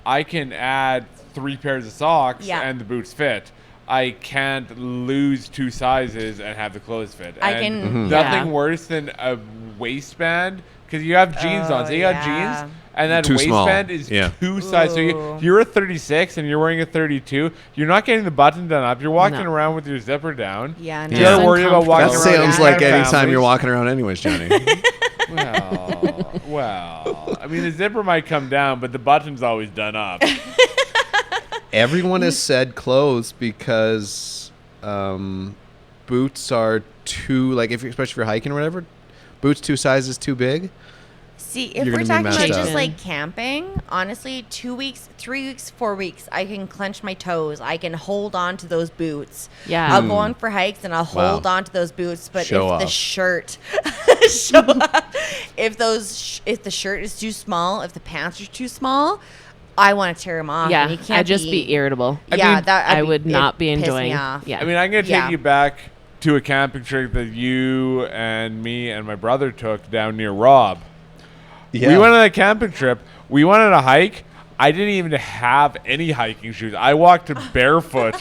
I can add 3 pairs of socks Yeah. and the boots fit. I can't lose 2 sizes and have the clothes fit. I And can- nothing Yeah. worse than a waistband because you have jeans on. So you got yeah. jeans and that Too small. waistband is Yeah. 2 sizes. So Ooh. you're a 36 and you're wearing a 32. You're not getting the button done up. You're walking No. around with your zipper down. Yeah. You Yeah. gotta worry about walking That around. sounds with like your anytime families. you're walking around anyways, Johnny. Well. I mean, the zipper might come down, but the button's always done up. Everyone has said clothes because boots are too, like, especially if you're hiking or whatever, boots 2 sizes too big. See, if You're we're gonna be talking messed about up. just like camping, honestly, 2 weeks, 3 weeks, 4 weeks, I can clench my toes. I can hold on to those boots. Yeah. I'll go on for hikes and I'll hold Wow. on to those boots. But Show if the off. shirt, show off. If if the shirt is too small, if the pants are too small, I want to tear them off. Yeah, and you can't I'd just be irritable. Yeah, mean, that I would not be it'd piss me enjoying. off. Yeah. I mean, I'm going to Yeah. take you back to a camping trip that you and me and my brother took down near Rob. Yeah. We went on a camping trip. We went on a hike. I didn't even have any hiking shoes. I walked barefoot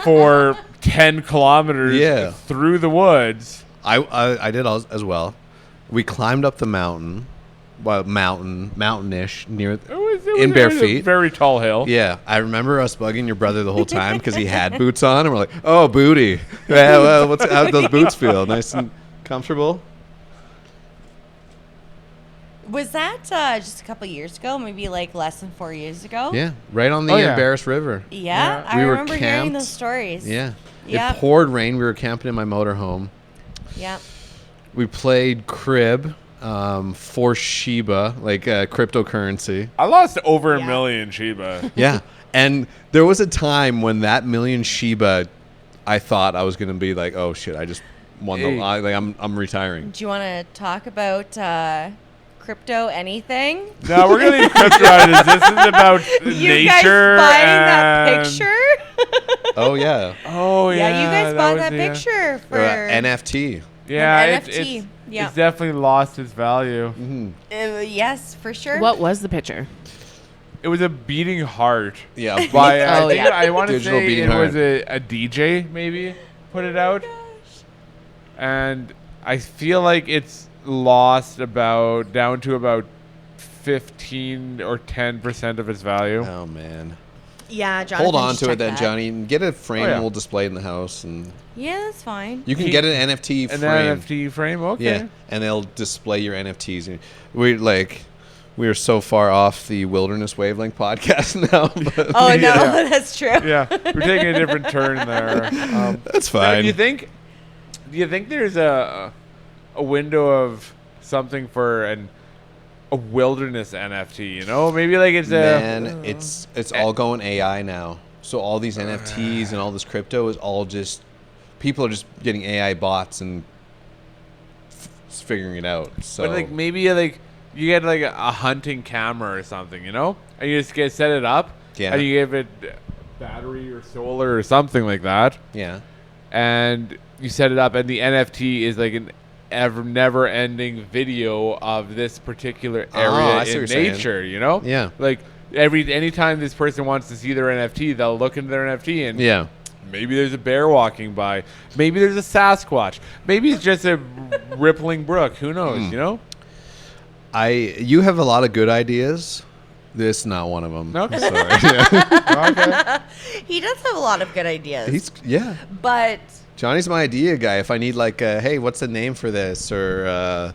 for 10 kilometers Yeah. through the woods. I did as well. We climbed up the mountain, well, mountainish near It was in bare a feet. very tall hill. Yeah, I remember us bugging your brother the whole time because he had boots on, and we're like, "Oh, booty! Yeah, well, how do those boots feel? Nice and comfortable." Was that just a couple years ago? Maybe like less than 4 years ago? Yeah, right on the Oh, yeah. Embarrass River. Yeah, Yeah. I We were remember hearing camped. those stories. Yeah, Yep. it poured rain. We were camping in my motorhome. Yep. We played crib for Shiba, like cryptocurrency. I lost over a Yeah. million Shiba. Yeah, and there was a time when that million Shiba, I thought I was gonna be like, "Oh shit, I just won the Hey. like I'm retiring." Do you want to talk about crypto anything? No, we're going to leave crypto out of this. This is about You nature. guys buying that and- picture? Oh yeah, Oh, yeah. Yeah, you guys bought was that the, picture for NFT. Yeah, An it's, NFT. it's, Yeah. it's definitely lost its value. yes, for sure. What was the picture? It was a beating heart. Yeah, By I Oh, think yeah. I want to Digital say beating it was heart. a DJ maybe put it out, and I feel like it's lost down to about 15 or 10% of its value. Oh man. Yeah, Jonathan. Hold on just to it checked then, that. Johnny. And get a frame. Oh, yeah. We'll display it in the house, and Yeah, that's fine. you can Keep- get an NFT An frame. NFT frame, okay. Yeah, and they'll display your NFTs. And we are so far off the Wilderness Wavelength podcast now. But Oh no, Yeah. that's true. Yeah, we're taking a different turn there. that's Now, fine. do you think there's a window of something for a wilderness NFT? You know, maybe like it's Man, it's all going AI now. So all these NFTs and all this crypto is all just people are just getting AI bots and figuring it out. So but like maybe like you get like a hunting camera or something, you know, and you just set it up, Yeah. and you give it battery or solar or something like that, yeah, and you set it up, and the NFT is like an never-ending video of this particular I area see in what you're saying. nature, you know? Yeah. Like anytime this person wants to see their NFT, they'll look into their NFT and yeah. maybe there's a bear walking by, maybe there's a Sasquatch, maybe it's just a rippling brook. Who knows? Hmm. You know? You have a lot of good ideas. This is not one of them. Okay. Sorry. Yeah. Okay. He does have a lot of good ideas. Yeah. But Johnny's my idea guy. If I need like, hey, what's the name for this, or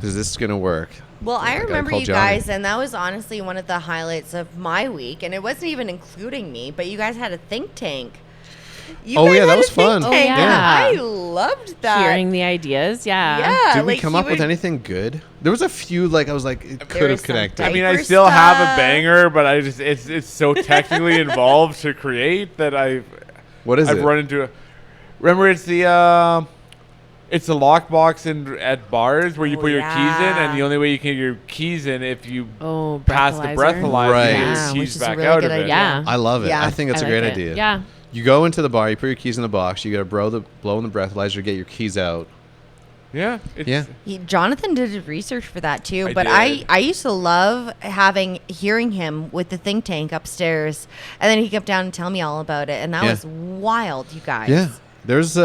is this gonna work? well, I gotta remember call you Johnny. guys, and that was honestly one of the highlights of my week, and it wasn't even including me, but you guys had a think tank. You Oh, guys yeah, that had a was think fun. Oh, tank, and yeah. I loved that. Hearing the ideas, yeah. Yeah. Did we like, come he up with would- anything good? There was a few like I was like it could was have some connected. I mean, I Diaper still have a stuff. banger, but it's so technically involved to create that What is I've it? run into a. Remember, it's the lockbox at bars where you put your keys in, and the only way you can get your keys in if you pass the breathalyzer, Right. you get Yeah, your which keys is a back really out good of it. idea. Yeah. I love it. Yeah. I think it's I a great like it. idea. Yeah. You go into the bar, you put your keys in the box, you got to blow in the breathalyzer, get your keys out. Yeah. Yeah. Jonathan did research for that too, I but did. I used to love hearing him with the think tank upstairs, and then he'd come down and tell me all about it, and that Yeah. was wild, you guys. Yeah. There's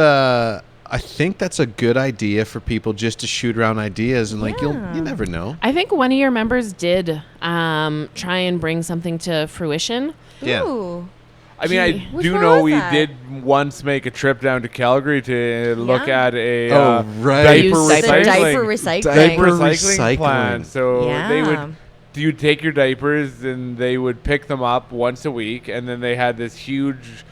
I think that's a good idea for people just to shoot around ideas and like you never know. I think one of your members did try and bring something to fruition. Yeah. Ooh. I mean, I Which do one know was we that? did once make a trip down to Calgary to look Yeah. at a right. diaper Use The recycling. diaper recycling. Diaper recycling recycling. plant. So they Yeah. would, you would take your diapers and they would pick them up once a week, and then they had this huge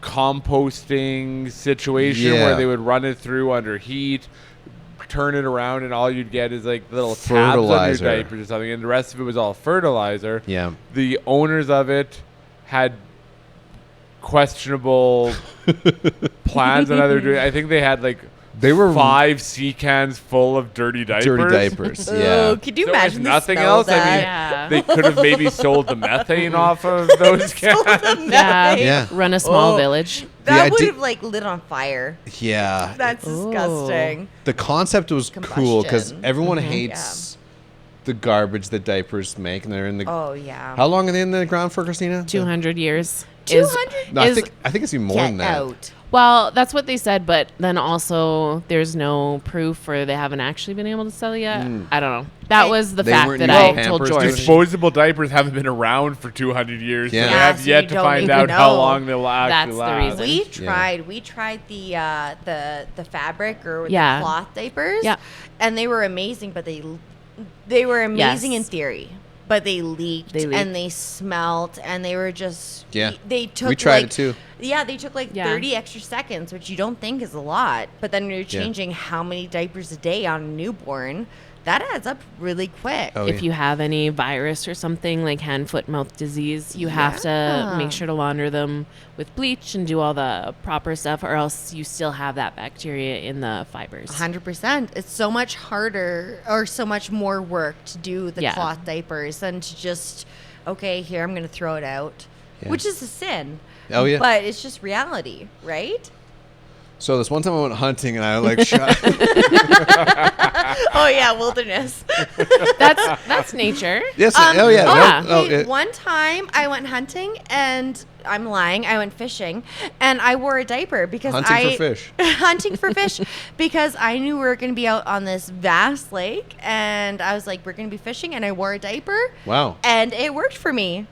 composting situation Yeah. where they would run it through under heat, turn it around, and all you'd get is like little tabs on your Fertilizer. diapers or something, and the rest of it was all fertilizer. Yeah. The owners of it had questionable plans on how they're doing. I think they had like They were 5 sea cans full of dirty diapers. dirty diapers. Oh, Yeah. could you So if imagine the nothing smell else? of that? Yeah. They could have maybe sold the methane off of those cans. Yeah. Yeah. Run a small Oh. village. That The would idea- have like lit on fire. Yeah. That's disgusting. The concept was cool because Combustion. everyone hates the garbage that diapers make, and they're in the. Oh yeah. How long are they in the ground for, Christina? 200 years. 200? No, I is- think it's even more than Get that. out. Well, that's what they said, but then also there's no proof or they haven't actually been able to sell it yet. I don't know. That was the They fact weren't that using I told Pampers, George. just Disposable diapers haven't been around for 200 years. Yeah. So they Yeah, have so yet you to don't find even out how know. long they'll actually That's the last. reason. We tried the fabric or Yeah. the cloth diapers. Yeah. And they were amazing, but they were amazing Yes. in theory. But they leaked, They leaked. and they smelt, and they were just Yeah. They took We tried like, it too. Yeah, they took like Yeah. 30 extra seconds, which you don't think is a lot. But then you're changing how many diapers a day on a newborn. That adds up really quick. Oh, If you have any virus or something like hand, foot, mouth disease, you have to make sure to launder them with bleach and do all the proper stuff, or else you still have that bacteria in the fibers. 100%. It's so much harder or so much more work to do the Yeah. cloth diapers than to just, okay, here, I'm going to throw it out, Yeah. which is a sin. Oh, yeah. But it's just reality, right? So this one time I went hunting and I like shot. Oh, yeah, wilderness. That's nature. Yes. oh yeah. yeah. No, Hey, it- one time I went hunting and I'm lying. I went fishing and I wore a diaper because Hunting for fish. hunting for fish because I knew we were going to be out on this vast lake and I was like, we're going to be fishing, and I wore a diaper. Wow. And it worked for me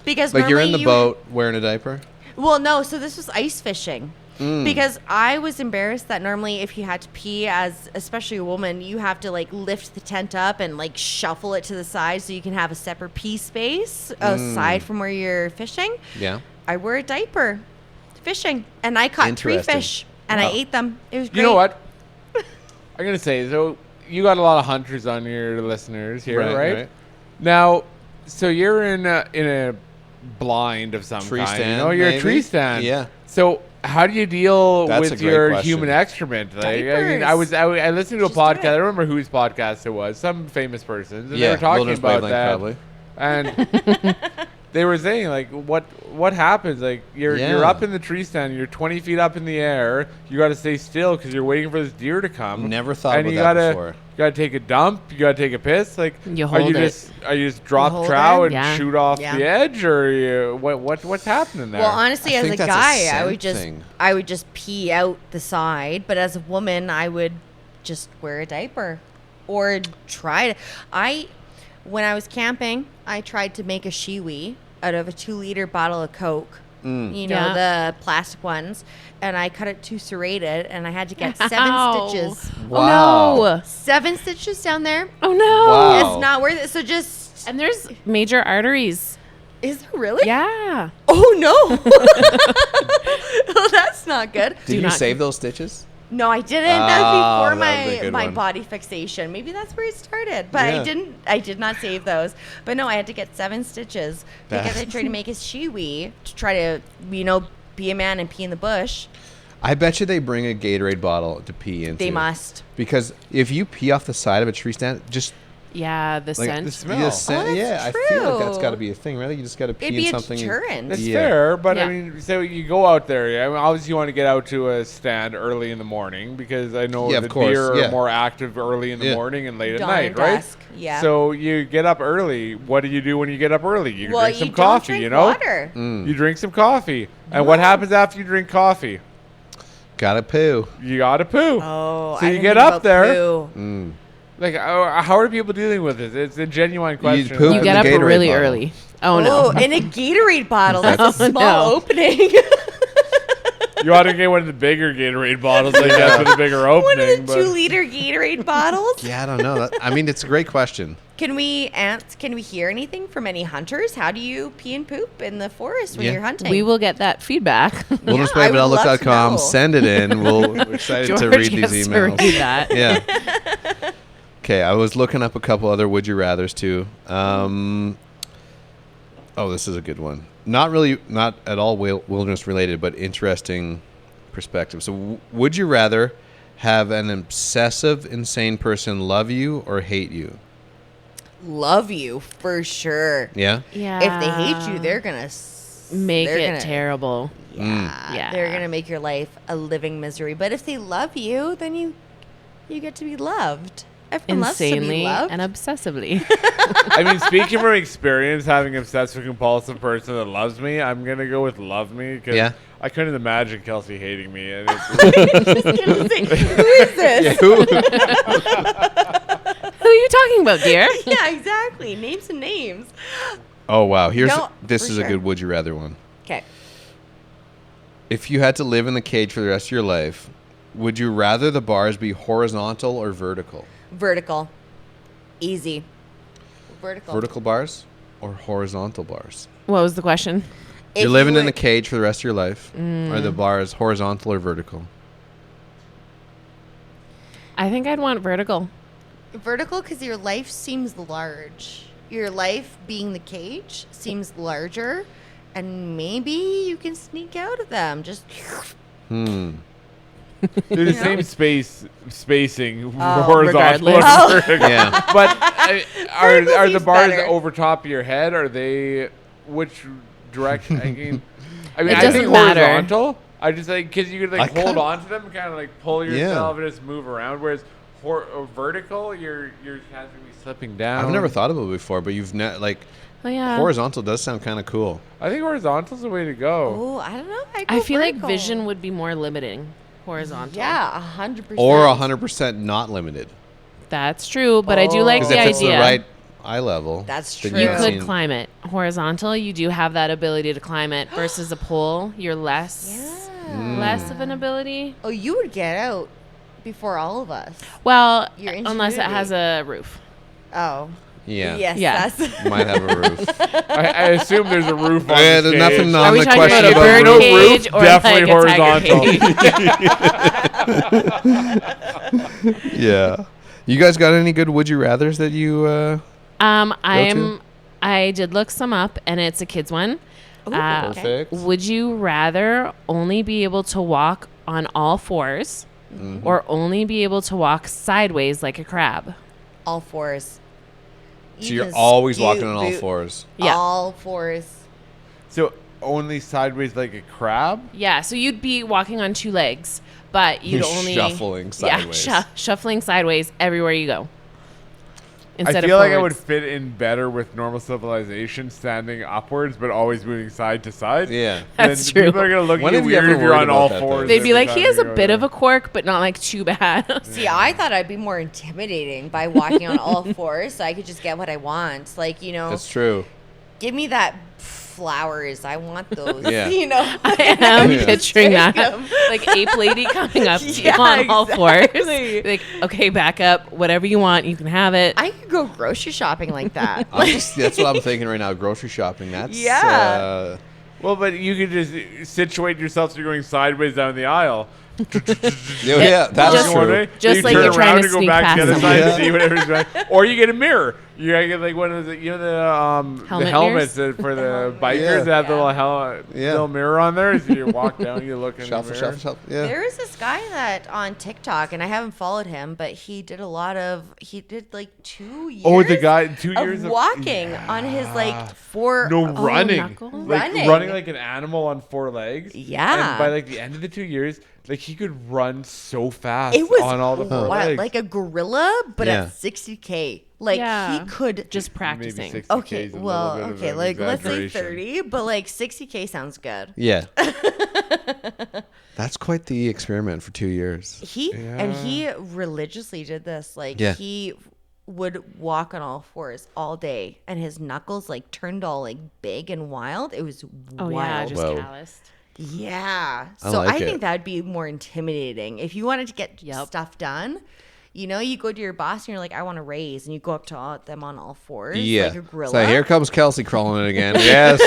because Like you're in the normally boat wearing a diaper. Well, no. So this was ice fishing. Mm. Because I was embarrassed that normally if you had to pee, as especially a woman, you have to like lift the tent up and like shuffle it to the side so you can have a separate pee space aside from where you're fishing. Yeah. I wore a diaper fishing, and I caught 3 Interesting. fish, and I ate them. It was great. You know what? I'm gonna say, so you got a lot of hunters on your listeners here, right? Now, so you're in a blind of some Tree kind. stand, You know, you're maybe? a tree stand. Yeah. So how do you deal That's a with great your question. human excrement? Like, I mean, Diapers. I listened to a Just do podcast. it. I don't remember whose podcast it was. Some famous persons. And Yeah. they were talking Wilderness about Wavelength, that. probably. And they were saying like, what happens? Like you're Yeah. up in the tree stand. You're 20 feet up in the air. You got to stay still because you're waiting for this deer to come. Never thought and about you that gotta, before. You gotta take a dump. You gotta take a piss. Like You are hold you it. just drop hold trout it? and Yeah. shoot off Yeah. the edge, or you, what's happening there? Well, honestly, I as think a that's a guy, scent I would just pee out the side, but as a woman, I would just wear a diaper or try to. When I was camping, I tried to make a shiwi out of a 2-liter bottle of Coke. You know, Yeah. the plastic ones, and I cut it too serrated, and I had to get 7 Ow. stitches. Wow. Oh no. 7 stitches down there. Oh no. Wow. It's not worth it. So just And there's major arteries. is there really? Yeah. Oh no. Oh, that's not good. Did you not- save those stitches? No, I didn't. Oh, That was that before would've been a good my one. body fixation. Maybe that's where it started. But Yeah. I did not save those. But no, I had to get 7 stitches because I tried to make a shiwi to try to, be a man and pee in the bush. I bet you they bring a Gatorade bottle to pee into. They must. Because if you pee off the side of a tree stand, just Yeah, the like scent. the smell. that's yeah, I feel like that's true. got to be a thing, right? You just got to pee It'd in be a something. deterrent. That's Yeah. fair, but Yeah. I mean, so you go out there. I mean, obviously, you want to get out to a stand early in the morning because I know Yeah, of the course, deer yeah. are more active early in the Yeah. morning and late Dawn at and night, right? dusk, yeah. So you get up early. What do you do when you get up early? You drink some don't coffee, drink you know? water. You drink some coffee. And what happens after you drink coffee? Gotta poo. You gotta poo. Oh, So I you didn't get think up about there. poo. Like, how are people dealing with this? It's a genuine question. poop You in get the up Gatorade really bottle. early. Oh, Oh, no. in a Gatorade bottle. That's a Oh, small no. opening. You ought to get one of the bigger Gatorade bottles, I guess, with a bigger One opening. of the 2-liter Gatorade bottles. Yeah, I don't know. I mean, it's a great question. Can we hear anything from any hunters? How do you pee and poop in the forest when Yeah. you're hunting? We will get that feedback. WildernessWave@outlook.com. know. Send it in. We're excited to George read these gets to emails. read that. Yeah. Okay, I was looking up a couple other would you rathers too. This is a good one. Not at all wilderness related, but interesting perspective. So, would you rather have an obsessive, insane person love you or hate you? Love you for sure. Yeah. Yeah. If they hate you, they're gonna make they're it gonna- terrible. Yeah, they're gonna make your life a living misery. But if they love you, then you get to be loved. Everyone loves to be Insanely loved. and obsessively. I mean, speaking from experience, having an obsessive compulsive person that loves me, I'm going to go with love me because Yeah. I couldn't imagine Kelsey hating me. And it's, Just gonna say, who is this? Who are you talking about, dear? Yeah, exactly. Name some names. Oh wow. No, This for is sure. a good would you rather one. Okay. If you had to live in the cage for the rest of your life, would you rather the bars be horizontal or vertical? Vertical. Easy. Vertical. Vertical bars or horizontal bars? What was the question? If You're living you in were- a cage for the rest of your life. Are the bars horizontal or vertical? I think I'd want vertical. Vertical because your life seems large. Your life being the cage seems larger, and maybe you can sneak out of them. Just they're the same spacing, Oh, horizontal regardless. and vertical. Yeah. But are the seems bars better. over top of your head? Are they which direction? I mean, It I doesn't think matter. horizontal. I just like because you could like I hold kinda- on to them, and kind of like pull yourself and just move around. Whereas vertical, your hands gonna be slipping down. I've never thought of it before, but you've Oh, yeah. horizontal does sound kind of cool. I think horizontal's the way to go. oh, I don't know. I feel like vision would be more limiting horizontal. Yeah, 100%. Or 100% not limited. That's true, but I do like Because the if it's idea. the right eye level, That's then true. You can could see- climb it. Horizontal, you do have that ability to climb it versus a pole. You're less of an ability. Oh, you would get out before all of us. Well, Your unless it ingenuity. has a roof. Oh. Yeah. Yes. Yeah. That's Might have a roof. I assume there's a roof on Yeah, this there's cage. nothing Are on we the talking question about a about bird no roof. cage roof, or definitely like a tiger cage? Yeah. You guys got any good would you rathers that you I did look some up, and it's a kids one. perfect? Would you rather only be able to walk on all fours, or only be able to walk sideways like a crab? all fours. So you're always walking on all boot. fours. Yeah. All fours. So only sideways like a crab? Yeah, so you'd be walking on two legs, but you'd You're only shuffling sideways. Yeah, shuffling sideways everywhere you go. I feel like I would forwards. fit in better with normal civilization, standing upwards, but always moving side to side. Yeah. That's Then true. People are gonna look When at you have you weird ever if you're worried on all about that, though? fours. They'd be every like, time he has you a go bit there." of a quirk, but not like too bad. See, I thought I'd be more intimidating by walking on all fours so I could just get what I want. Like, That's true. give me that flowers. I want those. Yeah. I am Yeah. picturing that. Take 'em. Like ape lady coming up to you Yeah, on all fours. exactly. Like, okay, back up. Whatever you want, you can have it. I could go grocery shopping like that. That's what I'm thinking right now. Grocery shopping. That's Yeah. Well, but you could just situate yourself so you're going sideways down the aisle. Yeah, that's Just- true. Just you like turn you're trying around to and go sneak back past to the other someone. side to see what everybody's doing. Or you get a mirror. You gotta get like one of the the Helmet helmets mirrors? for the helmet bikers mirrors. that have the Yeah. little mirror on there. So you walk down, you look in Shuffle, the mirror. shuffle, shuffle. Yeah. There is this guy that on TikTok, and I haven't followed him, but he did like 2 years. Oh, the guy 2 years of walking on his like four. No, oh, running. knuckle? Running like an animal on 4 legs. Yeah. And by like the end of the 2 years, like he could run so fast It was on all the 4 legs. like a gorilla, but Yeah. at 60K. Like Yeah. he could Just Maybe practicing. 60K Okay, is a well, little bit of okay, an like let's say exaggeration. 30, but like 60K sounds good. Yeah. That's quite the experiment for 2 years. He religiously did this. Like Yeah. he would walk on all fours all day, and his knuckles like turned all like big and wild. It was Oh yeah, wild. just Whoa. calloused. Yeah. I So like I it. think that'd be more intimidating. If you wanted to get Yep. stuff done, you know, you go to your boss and you're like, I want to raise, and you go up to them on all fours, Yeah. like a gorilla. So here comes Kelsey crawling in again. Yes.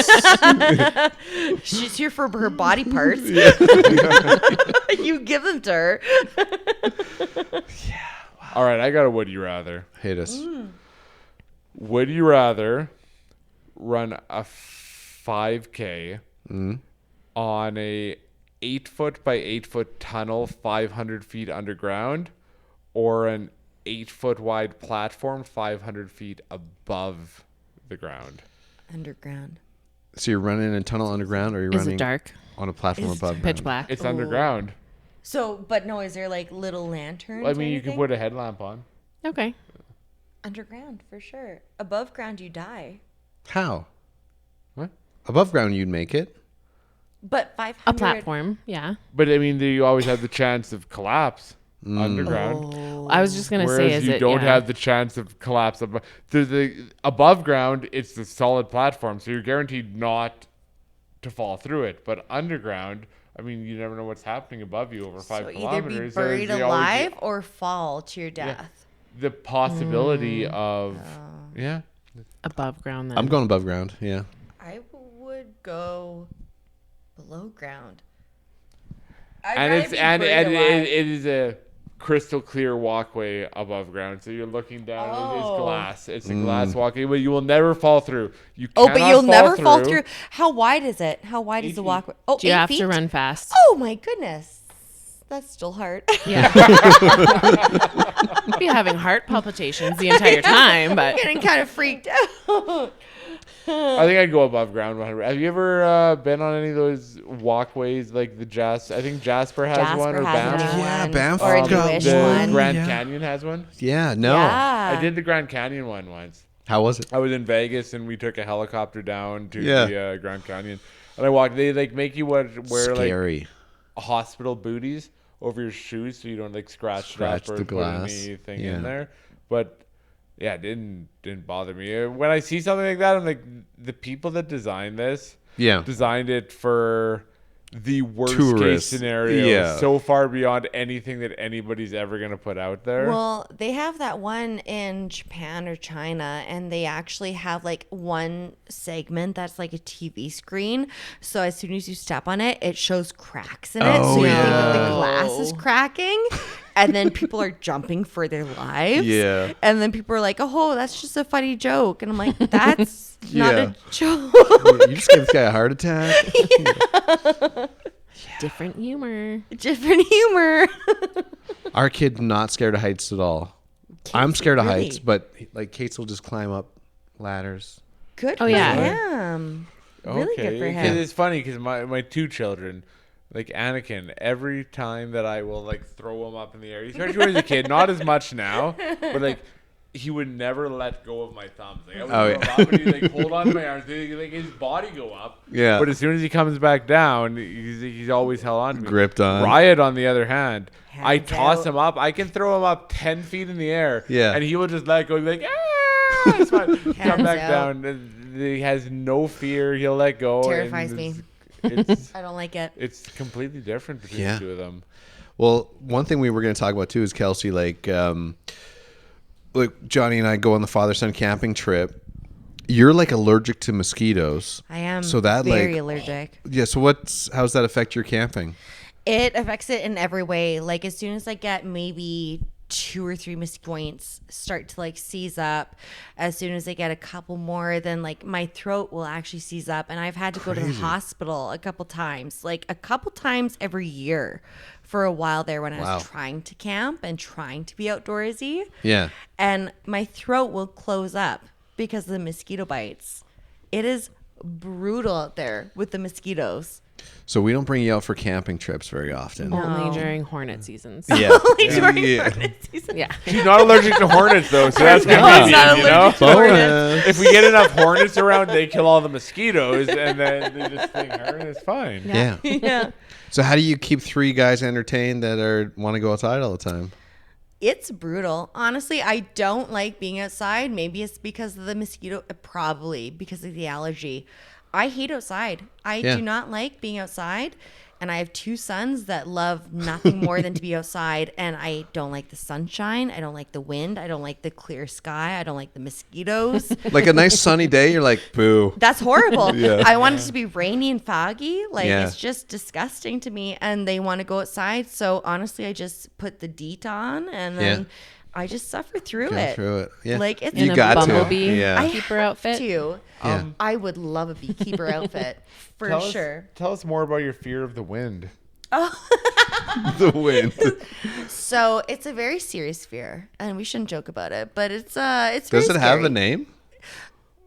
She's here for her body parts. You give them to her. All right, I got a would you rather. Hit us. Would you rather run a 5K on a 8-foot by 8-foot tunnel 500 feet underground, or an 8-foot wide platform 500 feet above the ground? Underground. So you're running in a tunnel underground, or you're Is running it dark? on a platform above Pitch ground? black. It's underground. So, but no, is there like little lanterns? I or mean, you could anything? put a headlamp on. Okay. Underground for sure. Above ground, you die. How? What? Above ground, you'd make it. But 500. A platform. Yeah. But I mean, you always have the chance of collapse underground. Oh. I was just gonna say, Whereas is you it? don't yeah. have the chance of collapse. The above ground, it's the solid platform, so you're guaranteed not to fall through it. But underground, I mean, you never know what's happening above you over 5 So either be kilometers. So buried there's always alive or fall to your death. the possibility of yeah. above ground. Then I'm going above ground. Yeah. I would go below ground. And it's it is a crystal clear walkway above ground, so you're looking down. It's glass. It's a glass walkway, but you will never fall through. You Oh, but cannot you'll never fall through. through. How wide is it? How wide is the feet. walkway? Oh, Do you 8 have feet? to run fast? Oh my goodness. That's still hard. Yeah. Be having heart palpitations the entire time, but Getting kind of freaked out. I think I'd go above ground 100. Have you ever been on any of those walkways like the I think Jasper has one, or has Banff? a new Yeah, one, Banff or a got newish The one. Grand Yeah. Canyon has one. Yeah. No. Yeah. I did the Grand Canyon one once. How was it? I was in Vegas and we took a helicopter down to Yeah. the Grand Canyon, and I walked. They like make you wear like Scary. hospital booties over your shoes so you don't like scratch it up Scratch or the put glass. anything Yeah. in there. But yeah, it didn't bother me. When I see something like that, I'm like, the people that designed this Yeah. designed it for the worst Tourists. case scenario, Yeah. so far beyond anything that anybody's ever gonna put out there. Well, they have that one in Japan or China, and they actually have like one segment that's like a TV screen. So as soon as you step on it, it shows cracks in it. Oh, So you think that yeah. the glass is cracking. And then people are jumping for their lives. Yeah. And then people are like, oh, that's just a funny joke. And I'm like, that's not Yeah. a joke. You just gave this guy a heart attack. different humor. Different humor. Our kid not scared of heights at all. I'm scared of really? heights, but like Kate's will just climb up ladders. Good Oh, for yeah. him. Really good for 'Cause him. it's funny because my 2 children, like Anakin, every time that I will like throw him up in the air, especially when he was a kid, not as much now, but like he would never let go of my thumbs. Like I would throw him up and he'd like hold on to my arms, like his body go up. Yeah. But as soon as he comes back down, he's always held on to me. Gripped on. Riot, on the other hand, I Hands toss out. him up. I can throw him up 10 feet in the air. Yeah. And he will just let go. He'll be like, ah, it's fine. Come Hands back out. down. He has no fear. He'll let go. and Terrifies me. It's I don't like it. it's completely different between Yeah. the two of them. Well, one thing we were going to talk about too is Kelsey, like Johnny and I go on the father-son camping trip. You're like allergic to mosquitoes. I am So that very like allergic. Yeah, so how's that affect your camping? It affects it in every way. Like as soon as I get maybe 2 or 3 mosquito joints start to like seize up, as soon as I get a couple more, then like my throat will actually seize up, and I've had to go to the hospital a couple times every year for a while there when I was trying to camp and trying to be outdoorsy. Yeah. And my throat will close up because of the mosquito bites. It is brutal out there with the mosquitoes. So we don't bring you out for camping trips very often. Only during hornet seasons. Yeah. Hornet season. Yeah. She's not allergic to hornets though, so that's I'm not convenient, you know? allergic to hornets. If we get enough hornets around, they kill all the mosquitoes, and then they just think it's fine. Yeah. Yeah. So how do you keep 3 guys entertained that want to go outside all the time? It's brutal. Honestly, I don't like being outside. Maybe it's because of the mosquito, probably because of the allergy. I hate outside. I do not like being outside. And I have 2 sons that love nothing more than to be outside. And I don't like the sunshine. I don't like the wind. I don't like the clear sky. I don't like the mosquitoes. Like a nice sunny day, you're like, boo. That's horrible. I want it to be rainy and foggy. Like, Yeah. it's just disgusting to me. And they want to go outside. So, honestly, I just put the DEET on and then I just suffer through Go it. through it. Yeah. Like, it's In You a got to. bumblebee Yeah. I keeper have outfit. to. Yeah. I would love a beekeeper outfit for sure. Tell us more about your fear of the wind. The wind. So it's a very serious fear, and we shouldn't joke about it. But it's Does very it have a scary. name?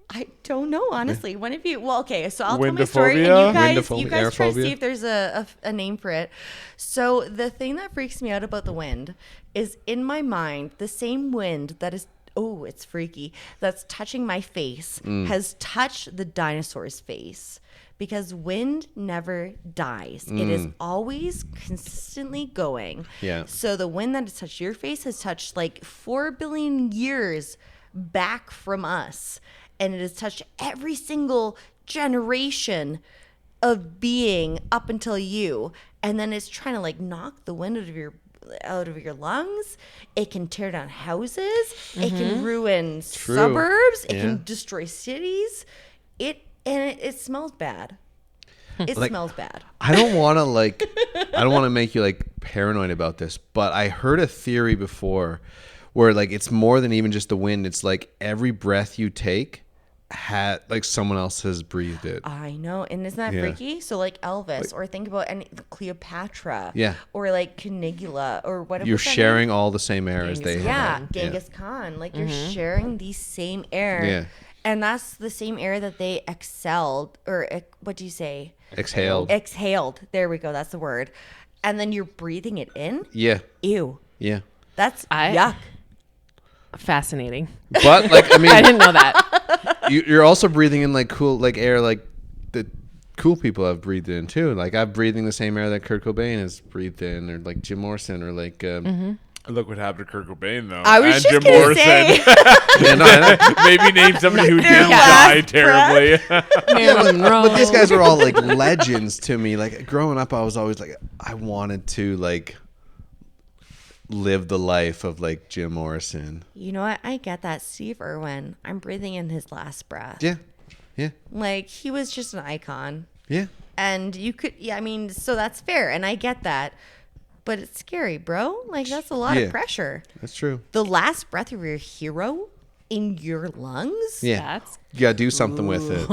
I don't know, honestly. One of you, well, okay, so I'll tell my story, and Windophobia? you guys try to Aerophobia? see if there's a name for it. So the thing that freaks me out about the wind is, in my mind, the same wind that is, oh, it's freaky, that's touching my face has touched the dinosaur's face. Because wind never dies. It is always consistently going. Yeah. So the wind that has touched your face has touched like 4 billion years back from us. And it has touched every single generation of being up until you. And then it's trying to like knock the wind out of your lungs. It can tear down houses. It can ruin suburbs. It can destroy cities. It smells bad. It smells bad. I don't want to make you like paranoid about this, but I heard a theory before where like it's more than even just the wind. It's like every breath you take like someone else has breathed it. I know. And isn't that freaky? So like Elvis, or think about Cleopatra. Yeah. Or like Caligula, or whatever. You're sharing all the same air as they have. Yeah, Genghis Khan. Like you're sharing the same air. Yeah. And that's the same air that they exhaled, or what do you say? Exhaled. Exhaled. There we go. That's the word. And then you're breathing it in. Yeah. Ew. Yeah. That's yuck. Fascinating. But like, I mean, I didn't know that. you're also breathing in like cool, like air, like the cool people have breathed in too. Like I'm breathing the same air that Kurt Cobain has breathed in, or like Jim Morrison, or like. Look what happened to Kurt Cobain, though. I was and just Jim gonna Morrison. say. Yeah, no, I know. Maybe name somebody who Their didn't last die terribly. But these guys are all like legends to me. Like growing up, I was always like, I wanted to like live the life of like Jim Morrison. You know what? I get that. Steve Irwin. I'm breathing in his last breath. Yeah. Yeah. Like he was just an icon. Yeah. And you could, I mean, so that's fair. And I get that. But it's scary, bro. Like, that's a lot of pressure. That's true. The last breath of your hero in your lungs? Yeah. That's You gotta do something with it.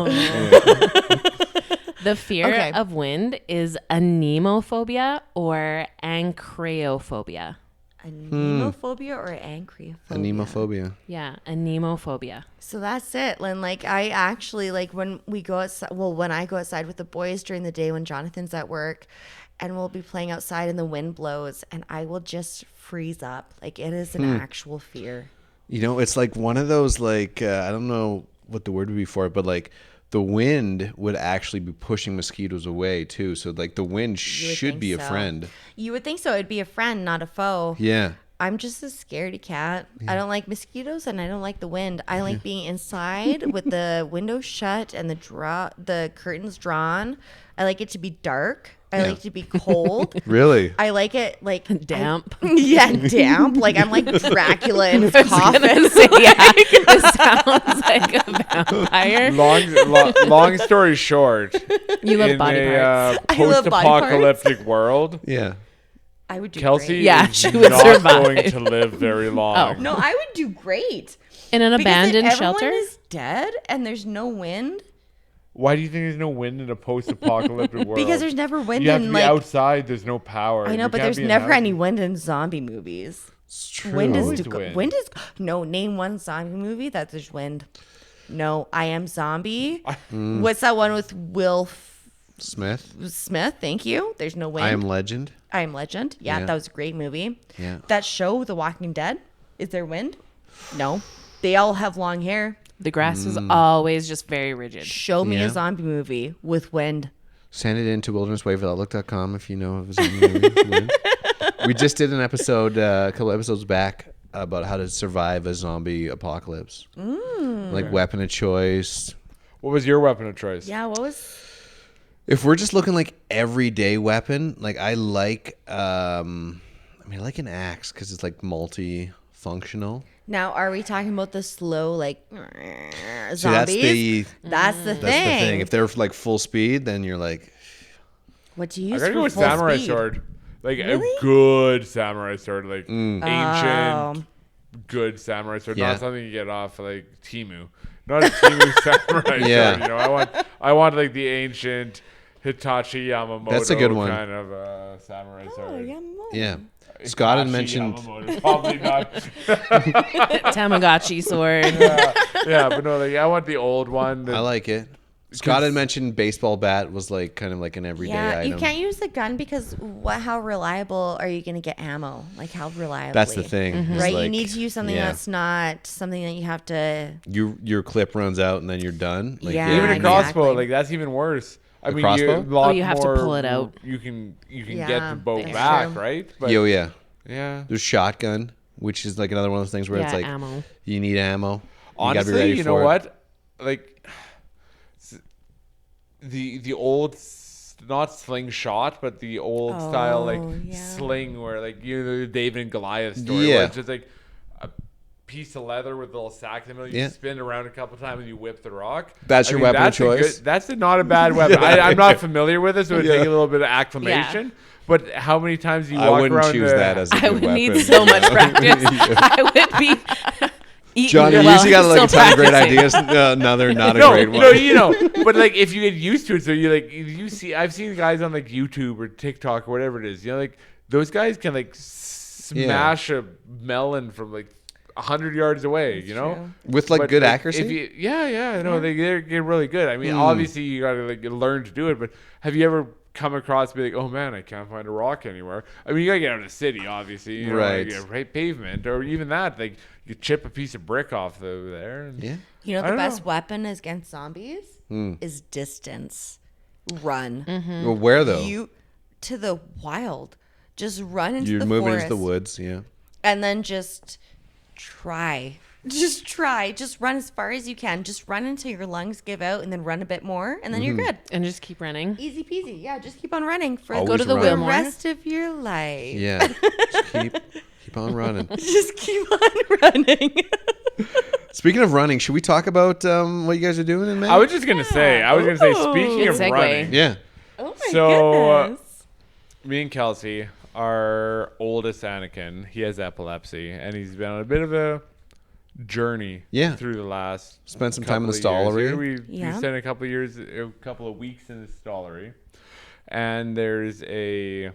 the fear of wind is anemophobia or ancreophobia. Anemophobia or ancreophobia? Anemophobia. Yeah, anemophobia. So that's it. And like, I actually, like, when we go outside, well, when I go outside with the boys during the day when Jonathan's at work, and we'll be playing outside and the wind blows, and I will just freeze up. Like, it is an actual fear. You know, it's like one of those, like, I don't know what the word would be for it, but like the wind would actually be pushing mosquitoes away too. So like the wind should be a friend. You would think so. It'd be a friend, not a foe. Yeah. I'm just a scaredy cat. I don't like mosquitoes and I don't like the wind. I like being inside with the windows shut and the curtains drawn. I like it to be dark. I like to be cold. Really? I like it like Damp. damp. Like I'm like Dracula in his coffin. Say, yeah, this sounds like a vampire. Long story short, You love in body parts. I love body parts. post-apocalyptic world, Yeah. I would do Kelsey great. Yeah, is she would not survive. going to live very long. No, I would do great. In an Because abandoned if shelter? everyone is dead and there's no wind. Why do you think there's no wind in a post-apocalyptic world? Because there's never wind You have to in be like outside. There's no power. I know, You but can't there's be in never houses. any wind in zombie movies. It's true. Wind is Always to wind. wind is no. Name one zombie movie that there's wind. No, I Am Zombie. What's that one with Will Smith. Smith? Thank you. There's no wind. I Am Legend. I Am Legend. Yeah, Yeah. that was a great movie. Yeah. That show, The Walking Dead. Is there wind? No. They all have long hair. The grass is always just very rigid. Show me Yeah. a zombie movie with wind. Send it in to wildernesswave@outlook.com if you know of a zombie movie. We just did an episode a couple episodes back about how to survive a zombie apocalypse. Like weapon of choice. What was your weapon of choice? Yeah, what was... If we're just looking like everyday weapon, like I like an axe because it's like multi-functional. Now, are we talking about the slow, like, zombies? See, that's the That's the that's the thing. thing. If they're like full speed, then you're like, What do you I use gotta for go with full samurai speed? sword. Like Really? a good samurai sword, like Mm. ancient, good samurai sword. Yeah. Not something you get off like Temu. Not a Temu samurai Yeah. sword. You know, I want like the ancient Hitachi Yamamoto. That's a good one. Kind of samurai sword. yeah. Scott had Hitachi mentioned. Yamamoto, probably not. Tamagotchi sword. Yeah, but no, like I want the old one. I like it. Scott had mentioned baseball bat was like kind of like an everyday Yeah, item. you can't use the gun because how reliable are you going to get ammo? Like, how reliably? That's the thing. is Right? you like, need to use something yeah. that's not something that you have to... your clip runs out and then you're done. Like, Yeah, Even a crossbow, exactly. like that's even worse. I mean, crossbow? You have to pull it out. You can Yeah, get the bow that's back, true. right? But yeah. yeah. There's shotgun, which is like another one of those things where it's Yeah, like ammo. you need ammo. You gotta be Honestly, ready you know for it. what? Like the old, not slingshot, but the old style like yeah. sling, where like the David and Goliath story, Yeah. where it's just like a piece of leather with a little sack in the middle. You Yeah. spin around a couple times and you whip the rock. That's your weapon of that's a choice? that's not a bad weapon. I'm not familiar with it, so it would Yeah. take a little bit of acclimation. But how many times do you I walk wouldn't around choose the, that as a I good would weapon. need so much practice. I would be eating Johnny, you well, usually got like a still ton of great practicing. ideas. No, they're not a no, great one. no, you know, but like if you get used to it, so you like you see, I've seen guys on like YouTube or TikTok or whatever it is, you know, like those guys can like smash a melon from like 100 yards away, you know, With like But, good like, accuracy. If you, yeah, no, they get really good. I mean, obviously you gotta like learn to do it, but have you ever come across be like, oh man, I can't find a rock anywhere? I mean, you gotta get out of the city, obviously, you know, Right. like, pavement or even that, like you chip a piece of brick off there. And, yeah. You know, I the don't best know. weapon against zombies is distance. Run. Well, where though? You to the wild. Just run into You're the moving forest. into the woods. Yeah. And then just try. Just try. Just run as far as you can. Just run until your lungs give out and then run a bit more and then you're good. And just keep running. Easly peasy. Yeah, just keep on running for Always to the run. the Wilmore. rest of your life. Yeah. Just keep on running. Just keep on running. Speaking of running, should we talk about what you guys are doing in May? I was just gonna say, speaking Good of segue. running, Yeah. Oh my So, goodness. me and Kelsey, our oldest Anakin, he has epilepsy, and he's been on a bit of a journey through the last Spent some time in the couple of years stollery. here. We spent a couple of weeks in the stollery, and there's a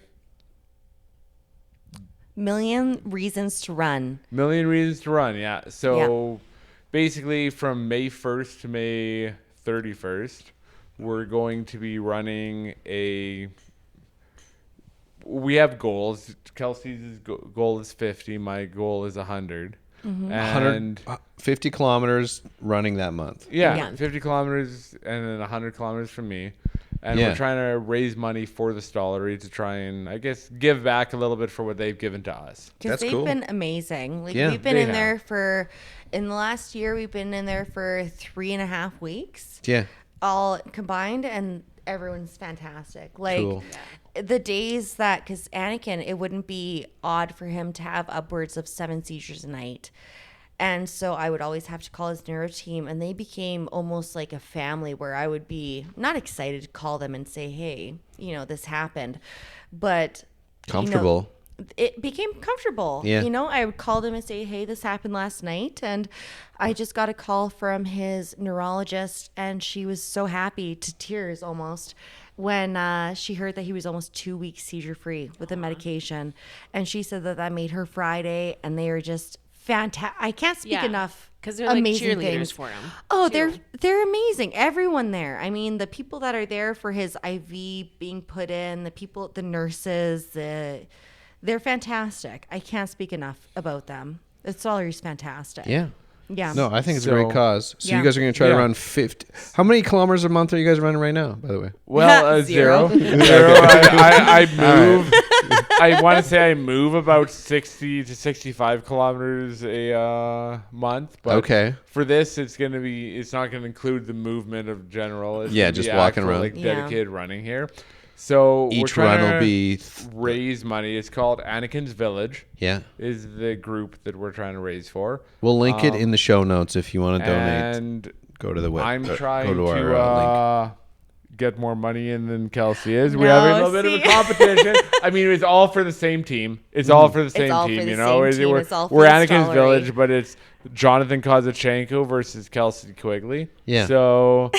Million reasons to run. million reasons to run. Yeah. So basically, from May 1st to May 31st, we're going to be running we have goals. Kelsey's goal is 50. My goal is 100. Mm-hmm. And 50 kilometers running that month. yeah, 50 kilometers and then 100 kilometers from me. And we're trying to raise money for the stollery to try and, I guess, give back a little bit for what they've given to us. Because That's they've cool. been amazing. Like Yeah, we've been they in have. there in the last year, we've been in there for 3.5 weeks. Yeah. All combined, and everyone's fantastic. Like Cool. the days that, because Anakin, it wouldn't be odd for him to have upwards of 7 seizures a night. And so I would always have to call his neuro team, and they became almost like a family where I would be not excited to call them and say, hey, this happened, but Comfortable. It became comfortable. Yeah. I would call them and say, hey, this happened last night. And I just got a call from his neurologist, and she was so happy to tears almost when she heard that he was almost 2 weeks seizure free with the medication. And she said that made her Friday, and they are just fantastic. I can't speak enough. Because they're like amazing cheerleaders things for him. Oh, too. they're amazing. Everyone there. I mean, the people that are there for his IV being put in, the nurses, they're fantastic. I can't speak enough about them. It's always fantastic. Yeah. Yeah. No, I think it's a great cause. So you guys are going to try to Yeah. run 50. How many kilometers a month are you guys running right now, by the way? Well, Zero. Zero. I move. I want to say I move about 60 to 65 kilometers a month. But Okay. for this, it's not going to include the movement of general. It's Yeah, gonna be just walking actual, around. like Yeah. dedicated running here. So we're Each run trying will to be... raise money. It's called Anakin's Village. Yeah. Is the group that we're trying to raise for. We'll link it in the show notes if you want to donate. And Go to the web. I'm go trying to to our link. get more money in than Kelsey is. We No, have a little bit of a competition. I mean, it's all for the same team. It's all for the same all team. for the You know, same team. we're, It's all for we're the Anakin's stollery. Village, but it's Jonathan Kozachenko versus Kelsey Quigley. Yeah. So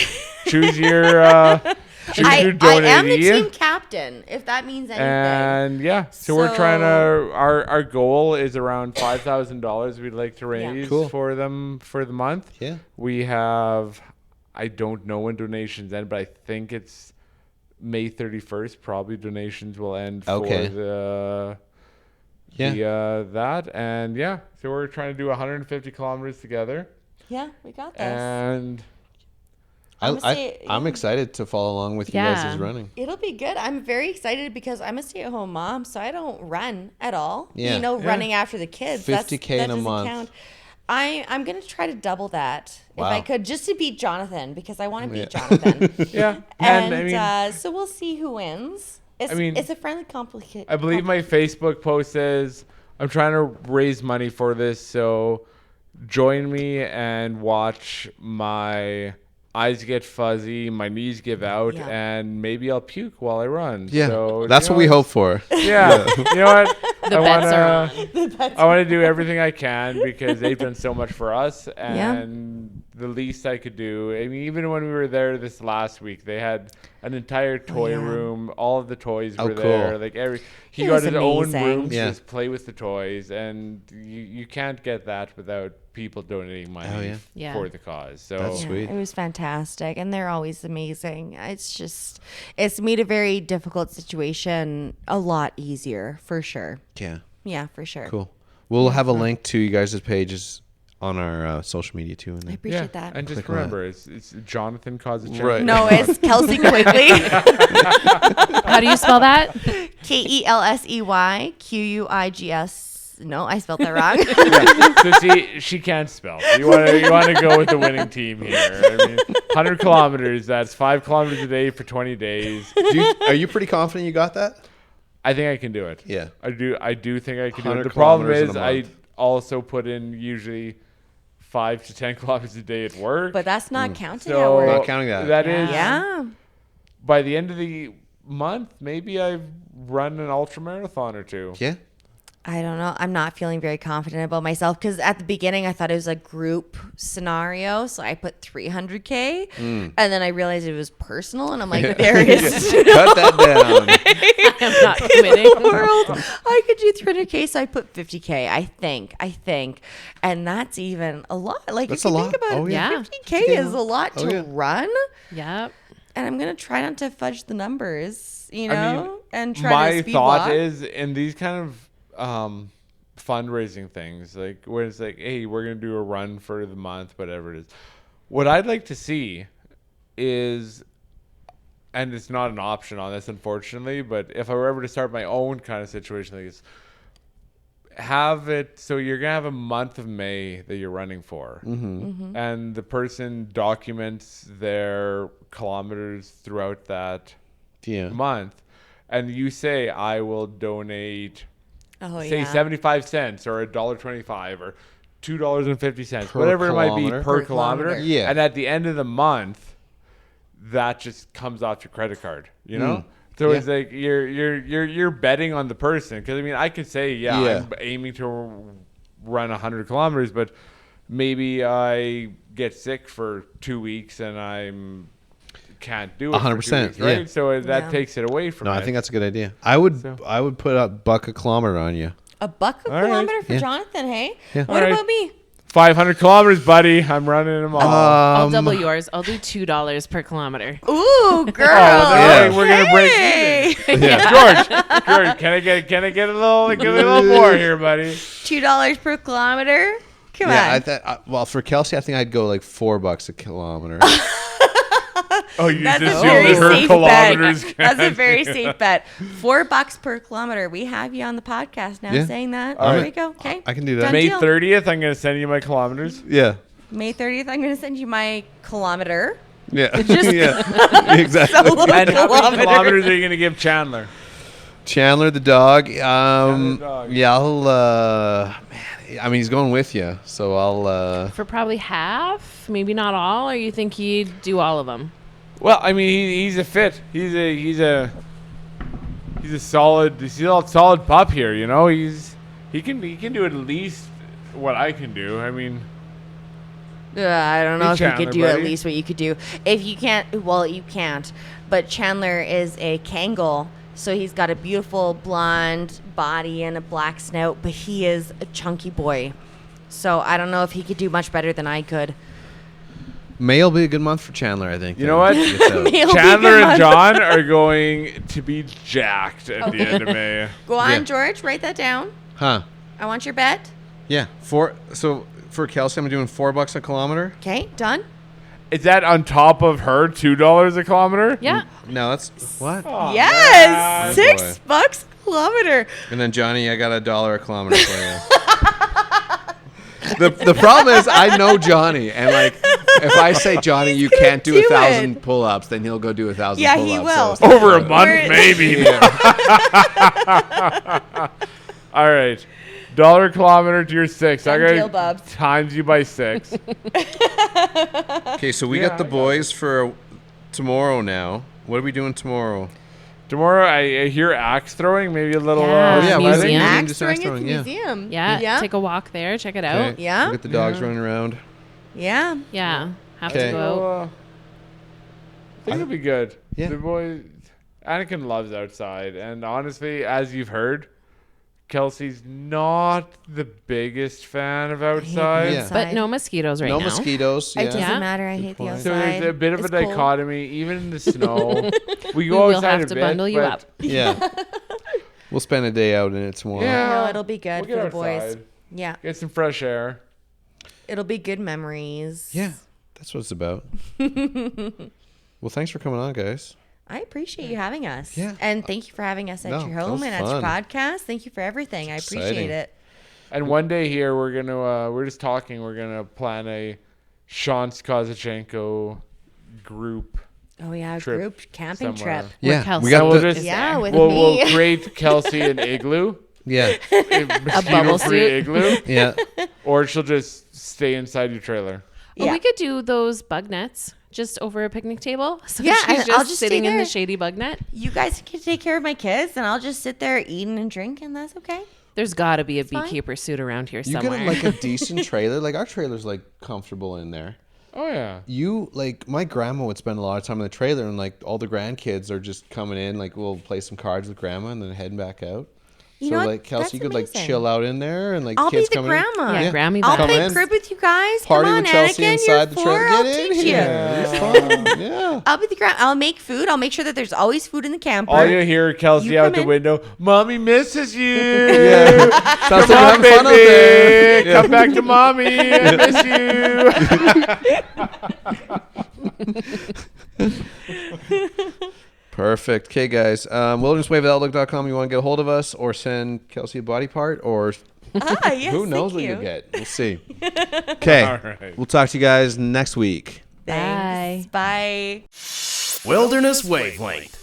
choose your I am the donatee. team captain, if that means anything. And yeah, so we're trying So- to. Our goal is around $5,000. We'd like to raise Cool. for them for the month. Yeah. We have. I don't know when donations end, but I think it's May 31st. Probably donations will end Okay. for the that, and yeah. So we're trying to do 150 kilometers together, yeah, we got this. and I'm excited to follow along with you Yeah. guys' running. It'll be good. I'm very excited because I'm a stay-at-home mom, so I don't run at all. Yeah. Running after the kids. 50K that in a doesn't month. count. I'm gonna try to double that if Wow. I could, just to beat Jonathan, because I want to beat Jonathan. yeah. and I mean, so we'll see who wins. mean, It's a friendly competition. I believe my Facebook post says I'm trying to raise money for this, so join me and watch my eyes get fuzzy, my knees give out, Yeah. and maybe I'll puke while I run. Yeah. So, That's what we hope for. Yeah. You know what? The bets are on. I want to do everything I can because they've done so much for us, and the least I could do. I mean, even when we were there this last week, they had an entire toy room. All of the toys were there. cool. Like he It got was his own amazing. room to Yeah. just play with the toys, and you can't get that without people donating money Yeah. for the cause. So That's sweet. It was fantastic, and they're always amazing. It's made a very difficult situation a lot easier, for sure. Yeah. Yeah, for sure. Cool. We'll have a link to you guys' pages on our social media too. And I then. appreciate that. And just Click on that. remember, it's Jonathan Kozachenko. Right. No, it's Kelsey Quigley. How do you spell that? KELSEYQUIGS. No, I spelled that wrong. So see, she can't spell. You want to go with the winning team here. I mean, 100 kilometers. That's 5 kilometers a day for 20 days. Are you pretty confident you got that? I think I can do it. Yeah. I do think I can do it. 100 The problem kilometers is in a I month. also put in usually 5 to 10 kilometers a day at work. But that's not counting so at work. Not counting that. That is Yeah. by the end of the month, maybe I've run an ultra marathon or two. Yeah. I don't know. I'm not feeling very confident about myself because at the beginning I thought it was a group scenario, so I put 300K, and then I realized it was personal, and I'm like, there is Cut that down. I'm not committing. world. I could do 300K, so I put 50K. I think, and that's even a lot. Like That's if you a think lot. about Oh, it, yeah. 50K is a lot to yeah. run, Yep. and I'm gonna try not to fudge the numbers, I mean, and try to my speed thought walk. is in these kind of fundraising things, like where it's like, hey, we're gonna do a run for the month, whatever it is. What I'd like to see is, and it's not an option on this, unfortunately, but if I were ever to start my own kind of situation like this, have it so you're gonna have a month of May that you're running for, and the person documents their kilometers throughout that Yeah. month, and you say, I will donate, say 75 75 cents or $1.25 or $2.50, Per whatever it might kilometer. be per Per kilometer. kilometer. Yeah. And at the end of the month, that just comes off your credit card, you know? So Yeah. it's like you're betting on the person. Because, I mean, I could say, Yeah. I'm aiming to run 100 kilometers, but maybe I get sick for 2 weeks and can't do it 100%, for 2 weeks, right? yeah. So that Yeah. takes it away from No, it. I think that's a good idea. I would put a buck a kilometer on you. a buck a All right. kilometer for Yeah. Jonathan, hey? Yeah. What All right. about me? 500 kilometers, buddy. I'm running them all. I'll double yours. I'll do $2 per kilometer. Ooh, girl. Yeah. We're gonna break Okay. even. George, can I get a little more here, buddy? $2 per kilometer. Come on. Well, for Kelsey, I think I'd go like $4 a kilometer. Oh, you That's just a very assumed her safe kilometers. bet. That's a very safe bet. $4 per kilometer. We have you on the podcast now Yeah. saying that. All There right. we go. Okay. I can do that. Done May deal. 30th, I'm gonna send you my kilometers. Yeah. May 30th, I'm going to send you my kilometer. Yeah. Just- yeah. Exactly. And how many Kilometer. kilometers are you gonna give Chandler? Chandler the dog. the dog. Yeah, I'll. Man, I mean, he's going with you, so I'll. For probably half, maybe not all, or you think he'd do all of them? Well, I mean, he's a fit. He's a solid pup here. You know, he can do at least what I can do. I mean, I don't know Hey, if you Chandler, could do at buddy. least what you could do. If you can't, well, you can't. But Chandler is a Kangal, so he's got a beautiful blonde body and a black snout, but he is a chunky boy. So I don't know if he could do much better than I could. May will be a good month for Chandler, I think. You know what? It'll be a Chandler good and month. John are going to be jacked at the end of May. Go on, Yeah. George, write that down. Huh? I want your bet. Yeah. So for Kelsey, I'm doing $4 a kilometer. Okay, done. Is that on top of her $2 a kilometer? Yeah. No, that's what. Oh, Yes, man. $6 a kilometer. And then Johnny, I got $1 a kilometer for you. The problem is I know Johnny, and like if I say Johnny, you gonna can't do do 1,000 it. pull-ups, then he'll go do 1,000 Yeah, pull-ups. he so will. it's not Over a worth it. month, We're- maybe. All right. $1 kilometer to your 6. I Done got deal, bub. times you by 6. Okay, so we Yeah, got the I got boys for tomorrow now. What are we doing tomorrow? Tomorrow I hear axe throwing, maybe a little Yeah. Oh, yeah, museum. wedding. Axe Just throwing axe at the throwing, yeah. museum. Yeah. Yeah. Take a walk there. Check it Okay. out. Yeah. We got the dogs running around. Yeah. Yeah. Have Okay. to go out. I think it'll be good. Yeah. The boy, Anakin loves outside, and honestly, as you've heard, Kelsey's not the biggest fan of outside. Yeah. But no mosquitoes right No now. mosquitoes. It Yeah. doesn't Yeah. matter. I hate the point. outside. So there's a bit of It's a cold. dichotomy, even in the snow. We We go will outside have a to bit, bundle you but up. Yeah. We'll spend a day out in it tomorrow. Yeah. No, it'll be good We'll for get the boys. outside, Yeah. get some fresh air. It'll be good memories. Yeah. That's what it's about. Well, thanks for coming on, guys. I appreciate you having us. Yeah. And thank you for having us at No, your that home was and at your fun. podcast. Thank you for everything. I appreciate exciting. it. And one day here, we're just talking. We're gonna plan a Sean Kozachenko group. Oh yeah, Trip group camping somewhere. trip. Yeah. Kelsey We got And we'll the, just Yeah, with we'll me. create Kelsey an igloo, yeah. a bubble mosquito-free suit. igloo, Yeah. or she'll just stay inside your trailer. Well, Yeah. we could do those bug nets just over a picnic table. So Yeah, she's and just, I'll just stay sitting in there. the shady bug net. You guys can take care of my kids, and I'll just sit there eating and drinking. That's okay. There's got to be a fine. beekeeper suit around here You somewhere. get like a decent trailer. Like our trailer's like comfortable in there. Oh yeah. You like my grandma would spend a lot of time in the trailer, and like all the grandkids are just coming in. Like we'll play some cards with grandma, and then heading back out. You so know what? like Kelsey, That's you could like amazing. chill out in there, and like I'll be kids the coming grandma. Yeah, Grammy I'll Come play in. crib with you guys. Party Come on, with Chelsea Anakin, inside the you're trailer. 4, I'll Get in teach here. you. It's fun. Yeah. I'll be the grandma. I'll make food. I'll make sure that there's always food in the camper. All you hear Kelsey You out come the in. window. Mommy misses you. Yeah. Sounds like Come you're on, having fun out there. baby. Yeah. Come back to mommy. I miss you. Perfect. Okay, guys. wildernesswaveoutlook.com. You want to get a hold of us or send Kelsey a body part, or Yes, who knows thank what you. you'll get. We'll see. Okay. All right. We'll talk to you guys next week. Thanks. Bye. Wilderness Wavelength.